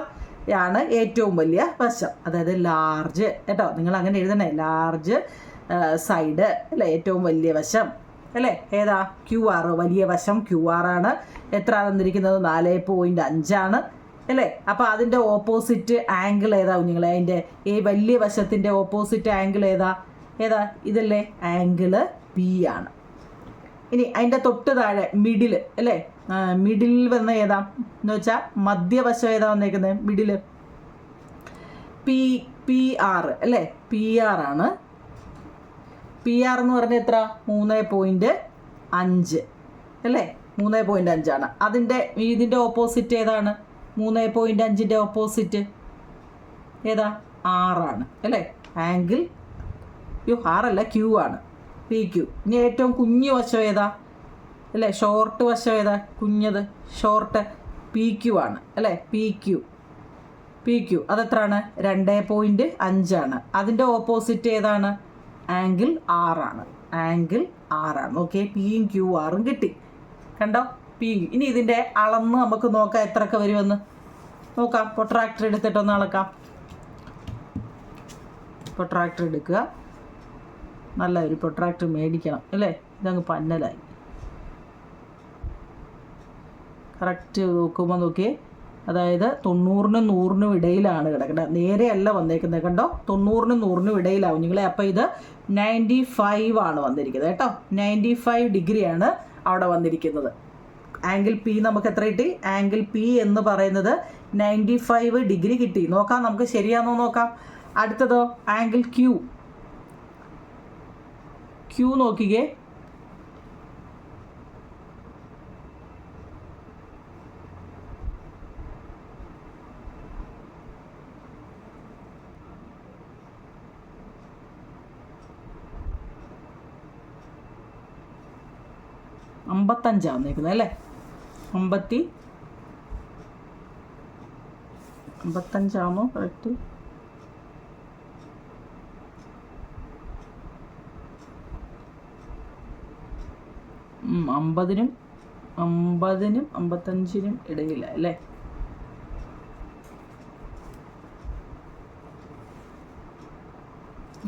S1: ആണ് ഏറ്റവും വലിയ വശം, അതായത് ലാർജ് കേട്ടോ. നിങ്ങൾ അങ്ങനെ എഴുതണേ, ലാർജ് സൈഡ് അല്ലേ, ഏറ്റവും വലിയ വശം അല്ലേ? ഏതാ? QR. വലിയ വശം QR ആണ്. എത്ര തന്നിരിക്കുന്നത്? 4.5 ആണ് അല്ലേ? അപ്പോൾ അതിൻ്റെ ഓപ്പോസിറ്റ് ആംഗിൾ ഏതാ നിങ്ങൾ? അതിൻ്റെ ഈ വലിയ വശത്തിൻ്റെ ഓപ്പോസിറ്റ് ആംഗിൾ ഏതാ? ഇതല്ലേ? ആംഗിള് P ആണ്. ഇനി അതിൻ്റെ തൊട്ട് താഴെ മിഡിൽ അല്ലേ? മിഡിലിൽ വന്ന ഏതാ എന്ന് വെച്ചാൽ മധ്യവശം ഏതാ വന്നേക്കുന്നത്? മിഡിൽ PR അല്ലേ? PR ആണ്. PR എന്ന് പറഞ്ഞാൽ എത്ര? 3.5 അല്ലേ? 3.5 ആണ്. ഇതിൻ്റെ ഓപ്പോസിറ്റ് ഏതാണ്? 3.5ൻ്റെ ഓപ്പോസിറ്റ് ഏതാ? 6 ആണ് അല്ലേ? ആംഗിൾ R അല്ല, Q ആണ്, PQ. ഇനി ഏറ്റവും കുഞ്ഞു വശം ഏതാ അല്ലേ? ഷോർട്ട് വശം ഏതാ? കുഞ്ഞത് ഷോർട്ട് PQ ആണ് അല്ലേ? PQ അതെത്രയാണ്? 2.5 ആണ്. അതിൻ്റെ ഓപ്പോസിറ്റ് ഏതാണ്? ആംഗിൾ R ആണ്. ഓക്കെ, Pയും QR കിട്ടി. കണ്ടോ? ഇനി ഇതിൻ്റെ അളന്ന് നമുക്ക് നോക്കാം എത്രയൊക്കെ വരുമെന്ന് നോക്കാം. പ്രൊട്രാക്ടർ എടുത്തിട്ടൊന്ന് അളക്കാം. പ്രൊട്രാക്ടർ എടുക്കുക. നല്ല ഒരു പ്രൊട്രാക്ടർ മേടിക്കണം അല്ലേ? ഇതങ്ങ് പന്നലായി. കറക്റ്റ് നോക്കുമ്പോൾ നോക്കിയേ, അതായത് 90നും 100നും ഇടയിലാണ് കിടക്കുന്നത്. നേരെയല്ല വന്നേക്കുന്നത് കണ്ടോ? 90നും 100നും ഇടയിലാവും നിങ്ങളെ. അപ്പോൾ ഇത് 95 ആണ് വന്നിരിക്കുന്നത് കേട്ടോ. 95 ഡിഗ്രിയാണ് അവിടെ വന്നിരിക്കുന്നത്. ആംഗിൾ P നമുക്ക് എത്ര കിട്ടി? ആംഗിൾ P എന്ന് പറയുന്നത് 95 ഡിഗ്രി കിട്ടി. നോക്കാം നമുക്ക് ശരിയാണോ നോക്കാം. അടുത്തതോ ആംഗിൾ Q നോക്കിക്കേ. അമ്പത്തഞ്ചാണ് വന്നേക്കുന്നത് അല്ലേ? 55 കറക്റ്റ്? 50-നും 55-നും ഇടയില്ല അല്ലേ?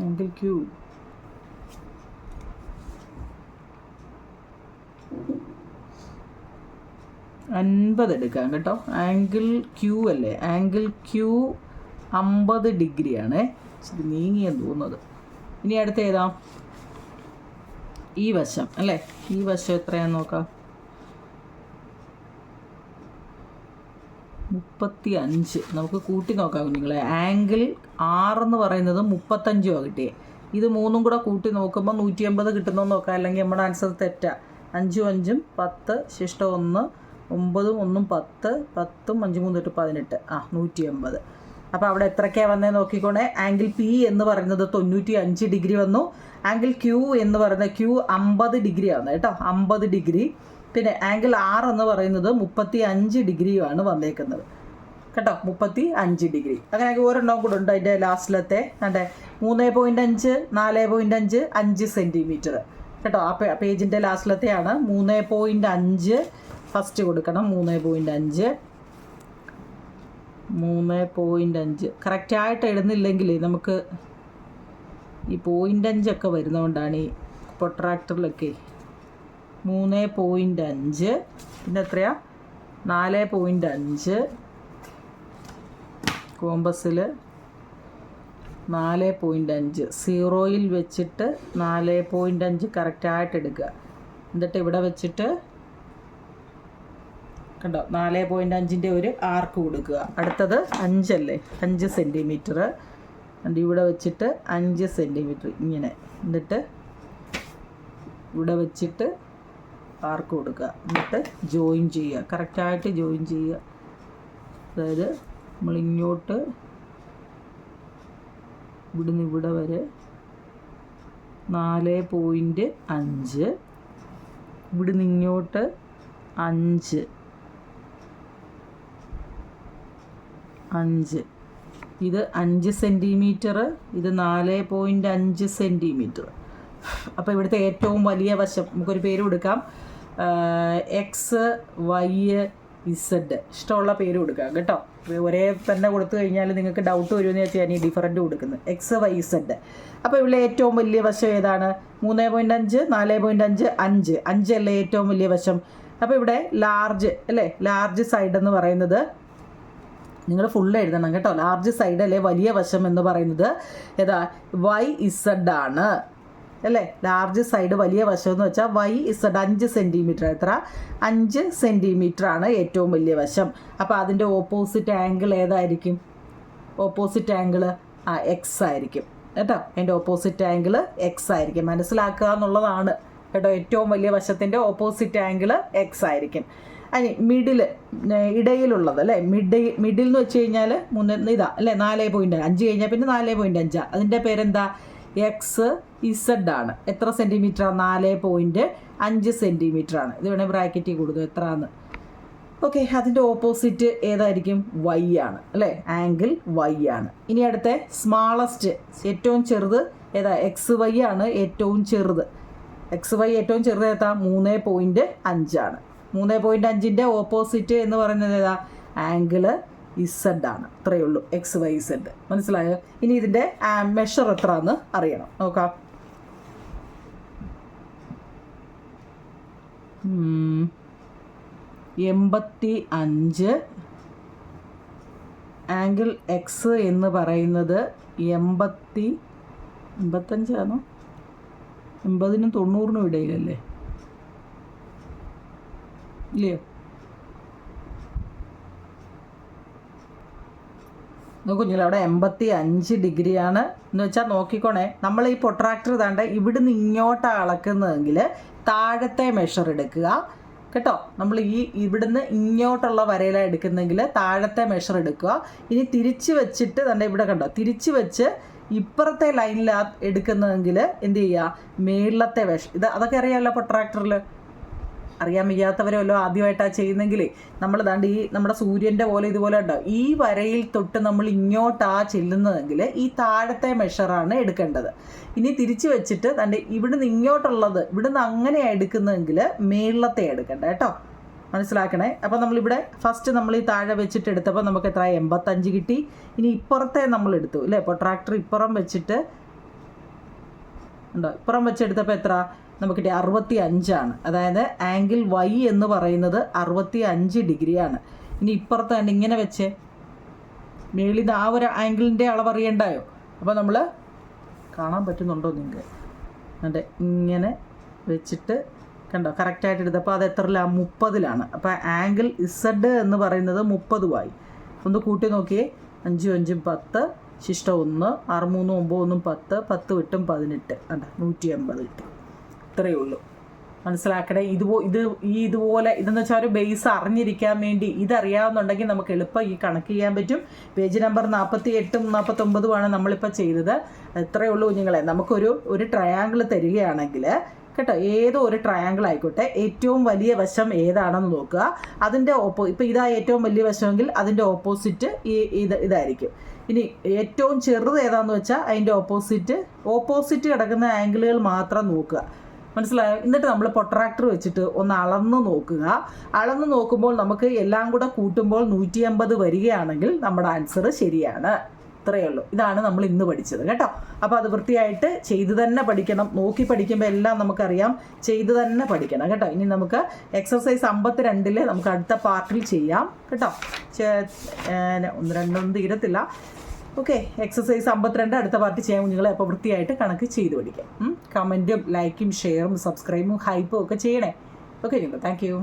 S1: ആംഗിൾ ക്യൂ അൻപത് എടുക്കാം കേട്ടോ. ആംഗിൾ ക്യൂ അല്ലേ? ആംഗിൾ ക്യൂ 50 ഡിഗ്രിയാണ്. ഇച്ചിരി നീങ്ങിയെന്ന് തോന്നുന്നത്. ഇനി അടുത്ത ഏതാ? ഈ വശം അല്ലേ? ഈ വശം എത്രയാണെന്ന് നോക്കാം. 35. നമുക്ക് കൂട്ടി നോക്കാം കുഞ്ഞുങ്ങളെ. ആംഗിൾ 6 എന്ന് പറയുന്നത് 35 കിട്ടിയേ. ഇത് മൂന്നും കൂടെ കൂട്ടി നോക്കുമ്പോൾ 180 കിട്ടുന്നതെന്ന് നോക്കാം. അല്ലെങ്കിൽ നമ്മുടെ ആൻസർ തെറ്റാ. 5 5 10 ശിഷ്ടം 1 9 1 10 10 5 3 8 18 180. അപ്പോൾ അവിടെ എത്രയ്ക്കാണ് വന്നതെന്ന് നോക്കിക്കോണേ. ആംഗിൾ പി എന്ന് പറയുന്നത് 95 ഡിഗ്രി വന്നു. ആംഗിൾ ക്യൂ എന്ന് പറയുന്നത് ക്യൂ 50 ഡിഗ്രി ആവുന്നത് കേട്ടോ. 50 ഡിഗ്രി. പിന്നെ ആംഗിൾ 6 എന്ന് പറയുന്നത് 35 ഡിഗ്രിയുമാണ് വന്നേക്കുന്നത് കേട്ടോ. 35 ഡിഗ്രി. അങ്ങനെയൊക്കെ ഒരെണ്ണം കൂടെ ഉണ്ട് അതിൻ്റെ ലാസ്റ്റിലത്തെ. കണ്ടേ 3.5 4.5 5 സെൻറ്റിമീറ്റർ കേട്ടോ. ആ പേജിൻ്റെ ലാസ്റ്റിലത്തെയാണ്. 3.5 ഫസ്റ്റ് കൊടുക്കണം. 3.5 കറക്റ്റായിട്ട് എഴുതുന്നില്ലെങ്കിൽ നമുക്ക് ഈ 0.5 വരുന്നതുകൊണ്ടാണ് ഈ പ്രൊട്രാക്ടറിലൊക്കെ. 3.5 പിന്നെ എത്രയാ? 4.5 കോമ്പസിൽ 4.5 സീറോയിൽ വെച്ചിട്ട് 4.5 കറക്റ്റായിട്ട് എടുക്കുക. എന്നിട്ട് ഇവിടെ വെച്ചിട്ട് കണ്ടോ 4.5ൻ്റെ ഒരു ആർക്ക് കൊടുക്കുക. അടുത്തത് 5 അല്ലേ? 5 സെൻറ്റിമീറ്റർ. എന്നിട്ട് ഇവിടെ വെച്ചിട്ട് 5 സെൻറ്റിമീറ്റർ ഇങ്ങനെ. എന്നിട്ട് ഇവിടെ വെച്ചിട്ട് ആർക്ക് കൊടുക്കുക. എന്നിട്ട് ജോയിൻ ചെയ്യുക. കറക്റ്റായിട്ട് ജോയിൻ ചെയ്യുക. അതായത് നമ്മളിങ്ങോട്ട് ഇവിടുന്ന് ഇവിടെ വരെ 4.5, ഇവിടുന്ന് ഇങ്ങോട്ട് 5 ഇത് 5 സെൻറ്റിമീറ്റർ, ഇത് 4.5 സെൻറ്റിമീറ്റർ. അപ്പോൾ ഇവിടുത്തെ ഏറ്റവും വലിയ വശം നമുക്കൊരു പേര് കൊടുക്കാം. എക്സ് വൈ ഇസഡ് ഇഷ്ടമുള്ള പേര് കൊടുക്കാം കേട്ടോ. ഒരേ തന്നെ കൊടുത്തു കഴിഞ്ഞാൽ നിങ്ങൾക്ക് ഡൗട്ട് വരുമെന്ന് വെച്ചാൽ ഞാൻ ഈ ഡിഫറൻറ്റ് കൊടുക്കുന്നത്. X Y Z. അപ്പോൾ ഇവിടെ ഏറ്റവും വലിയ വശം ഏതാണ്? 3.5 4.5 5 5 അല്ലേ ഏറ്റവും വലിയ വശം. അപ്പോൾ ഇവിടെ ലാർജ് അല്ലേ? ലാർജ് സൈഡ് എന്ന് പറയുന്നത് നിങ്ങൾ ഫുള്ള് എഴുതണം കേട്ടോ. ലാർജ് സൈഡ് അല്ലേ വലിയ വശം എന്ന് പറയുന്നത് ഏതാ? വൈ ഇസഡ് ആണ് അല്ലേ? ലാർജ് സൈഡ് വലിയ വശം എന്ന് വെച്ചാൽ വൈ ഇസഡ് 5 സെൻറ്റിമീറ്റർ. എത്ര? 5 സെൻറ്റിമീറ്റർ ആണ് ഏറ്റവും വലിയ വശം. അപ്പോൾ അതിൻ്റെ ഓപ്പോസിറ്റ് ആംഗിൾ ഏതായിരിക്കും? ഓപ്പോസിറ്റ് ആംഗിൾ എക്സ് ആയിരിക്കും കേട്ടോ. അതിൻ്റെ ഓപ്പോസിറ്റ് ആംഗിൾ എക്സ് ആയിരിക്കും. മനസ്സിലാക്കുക എന്നുള്ളതാണ് കേട്ടോ. ഏറ്റവും വലിയ വശത്തിൻ്റെ ഓപ്പോസിറ്റ് ആംഗിൾ എക്സ് ആയിരിക്കും. അനി മിഡിൽ ഇടയിലുള്ളത് അല്ലേ? മിഡിൽ എന്ന് വെച്ച് കഴിഞ്ഞാൽ ഇതാ അല്ലേ? 4.5 കഴിഞ്ഞാൽ പിന്നെ 4.5. അതിൻ്റെ പേരെന്താ? എക്സ് ഇസഡ് ആണ്. എത്ര സെൻറ്റിമീറ്ററാണ്? 4.5 സെൻറ്റിമീറ്റർ ആണ്. ഇത് വേണേൽ ബ്രാക്കറ്റിൽ കൊടുത്തു എത്രയാണെന്ന്. ഓക്കെ. അതിൻ്റെ ഓപ്പോസിറ്റ് ഏതായിരിക്കും? വൈ ആണ് അല്ലേ? ആംഗിൾ വൈ ആണ്. ഇനി അടുത്ത സ്മാളസ്റ്റ് ഏറ്റവും ചെറുത് ഏതാ? എക്സ് വൈ ആണ് ഏറ്റവും ചെറുത്. എക്സ് വൈ ഏറ്റവും ചെറുത് ഏതാ? 3.5 ആണ്. 3.5ൻ്റെ ഓപ്പോസിറ്റ് എന്ന് പറയുന്നത് ഏതാ? ആംഗിൾ ഇസഡ് ആണ്. അത്രയേ ഉള്ളൂ. X Y Z. മനസ്സിലായോ? ഇനി ഇതിൻ്റെ മെഷർ എത്ര എന്ന് അറിയണം. നോക്കാം. 85 ആംഗിൾ എക്സ് എന്ന് പറയുന്നത് 85 ആണോ? 80നും 90നും ഇടയിലല്ലേ? ഇല്ലയോ? നോക്കുഞ്ഞില്ല അവിടെ 85 ഡിഗ്രിയാണ് എന്ന് വെച്ചാൽ നോക്കിക്കോണേ. നമ്മൾ ഈ പ്രൊട്രാക്ടർ താണ്ട ഇവിടുന്ന് ഇങ്ങോട്ടാണ് അളക്കുന്നതെങ്കിൽ താഴത്തെ മെഷർ എടുക്കുക കേട്ടോ. നമ്മൾ ഇവിടുന്ന് ഇങ്ങോട്ടുള്ള വരയിലാണ് എടുക്കുന്നെങ്കിൽ താഴത്തെ മെഷർ എടുക്കുക. ഇനി തിരിച്ച് വെച്ചിട്ട് തന്നെ ഇവിടെ കണ്ടോ, തിരിച്ച് വെച്ച് ഇപ്പുറത്തെ ലൈനിലാണ് എടുക്കുന്നതെങ്കിൽ എന്ത് ചെയ്യുക? മേളിലത്തെ ഇത് അതൊക്കെ അറിയാമല്ലോ പ്രൊട്രാക്ടറിൽ. അറിയാൻ വയ്യാത്തവരല്ലോ ആദ്യമായിട്ടാണ് ചെയ്യുന്നെങ്കിൽ നമ്മൾ ദാണ്ട് ഈ നമ്മുടെ സൂര്യൻ്റെ പോലെ ഇതുപോലെ ഉണ്ടാവും. ഈ വരയിൽ തൊട്ട് നമ്മൾ ഇങ്ങോട്ടാണ് ചെല്ലുന്നതെങ്കിൽ ഈ താഴത്തെ മെഷറാണ് എടുക്കേണ്ടത്. ഇനി തിരിച്ച് വെച്ചിട്ട് ദാണ്ട് ഇവിടുന്ന് ഇങ്ങോട്ടുള്ളത് ഇവിടുന്ന് അങ്ങനെയാണ് എടുക്കുന്നതെങ്കിൽ മേളത്തെ എടുക്കണ്ട കേട്ടോ, മനസ്സിലാക്കണേ. അപ്പോൾ നമ്മളിവിടെ ഫസ്റ്റ് നമ്മൾ ഈ താഴെ വെച്ചിട്ട് എടുത്തപ്പോൾ നമുക്ക് എത്ര 85 കിട്ടി. ഇനി ഇപ്പുറത്തെ നമ്മൾ എടുത്തു അല്ലേ, ഇപ്പോൾ ട്രാക്ടർ ഇപ്പുറം വെച്ചിട്ട് ഉണ്ടോ, ഇപ്പുറം വെച്ചെടുത്തപ്പോൾ എത്ര നമുക്ക് കിട്ടി 65. അതായത് ആംഗിൾ വൈ എന്ന് പറയുന്നത് 65 ഡിഗ്രിയാണ്. ഇനി ഇപ്പുറത്ത് കണ്ട് ഇങ്ങനെ വെച്ച് മേളിൽ ആ ഒരു ആംഗിളിൻ്റെ അളവ് അറിയണ്ടായോ. അപ്പോൾ നമ്മൾ കാണാൻ പറ്റുന്നുണ്ടോ നിങ്ങൾക്ക്, അതെ ഇങ്ങനെ വെച്ചിട്ട് കണ്ടോ കറക്റ്റായിട്ട് എടുത്തപ്പോൾ അത് എത്രയിലാണ് 30ലാണ്. അപ്പോൾ ആംഗിൾ ഇസഡ് എന്ന് പറയുന്നത് 30 ഒന്ന് കൂട്ടി നോക്കിയേ. 5 5 10 ശിഷ്ടം 1 6 3 9 10 10 8 18 അണ്ട 180 കിട്ടി. ഇത്രയേ ഉള്ളൂ, മനസ്സിലാക്കണേ. ഇതുപോലെ ഇതെന്ന് വെച്ചാൽ ഒരു ബേസ് അറിഞ്ഞിരിക്കാൻ വേണ്ടി ഇതറിയാവുന്നുണ്ടെങ്കിൽ നമുക്ക് എളുപ്പം ഈ കണക്ക് ചെയ്യാൻ പറ്റും. പേജ് നമ്പർ 48 49 നമ്മളിപ്പോൾ ചെയ്തത്. ഇത്രയേ ഉള്ളൂ കുഞ്ഞുങ്ങളെ. നമുക്കൊരു ട്രയാങ്കിൾ തരികയാണെങ്കിൽ കേട്ടോ, ഏതോ ഒരു ട്രയാങ്കിൾ ആയിക്കോട്ടെ, ഏറ്റവും വലിയ വശം ഏതാണെന്ന് നോക്കുക. അതിൻ്റെ ഇപ്പോൾ ഇതാ ഏറ്റവും വലിയ വശമെങ്കിൽ അതിൻ്റെ ഓപ്പോസിറ്റ് ഇതായിരിക്കും. ഇനി ഏറ്റവും ചെറുത് ഏതാണെന്ന് വെച്ചാൽ അതിൻ്റെ ഓപ്പോസിറ്റ് കിടക്കുന്ന ആംഗിളുകൾ മാത്രം നോക്കുക, മനസ്സിലായോ. എന്നിട്ട് നമ്മൾ പ്രൊട്രാക്ടർ വെച്ചിട്ട് ഒന്ന് അളന്ന് നോക്കുക. അളന്ന് നോക്കുമ്പോൾ നമുക്ക് എല്ലാം കൂടെ കൂട്ടുമ്പോൾ 180 വരികയാണെങ്കിൽ നമ്മുടെ ആൻസർ ശരിയാണ്. ഇത്രയേ ഉള്ളൂ. ഇതാണ് നമ്മൾ ഇന്ന് പഠിച്ചത് കേട്ടോ. അപ്പോൾ അത് വൃത്തിയായിട്ട് ചെയ്ത് തന്നെ പഠിക്കണം. നോക്കി പഠിക്കുമ്പോൾ എല്ലാം നമുക്കറിയാം, ചെയ്ത് തന്നെ പഠിക്കണം കേട്ടോ. ഇനി നമുക്ക് എക്സർസൈസ് 52 നമുക്ക് അടുത്ത പാർട്ടിൽ ചെയ്യാം കേട്ടോ. 1 2 തീരത്തില്ല. ഓക്കെ, എക്സർസൈസ് 52 അടുത്ത പാർട്ടി ചെയ്യാൻ കുഞ്ഞുങ്ങളെ. അപ്പോൾ വൃത്തിയായിട്ട് കണക്ക് ചെയ്ത് പഠിക്കാം. കമൻറ്റും ലൈക്കും ഷെയറും സബ്സ്ക്രൈബും ഹൈപ്പും ഒക്കെ ചെയ്യണേ. Okay, thank you.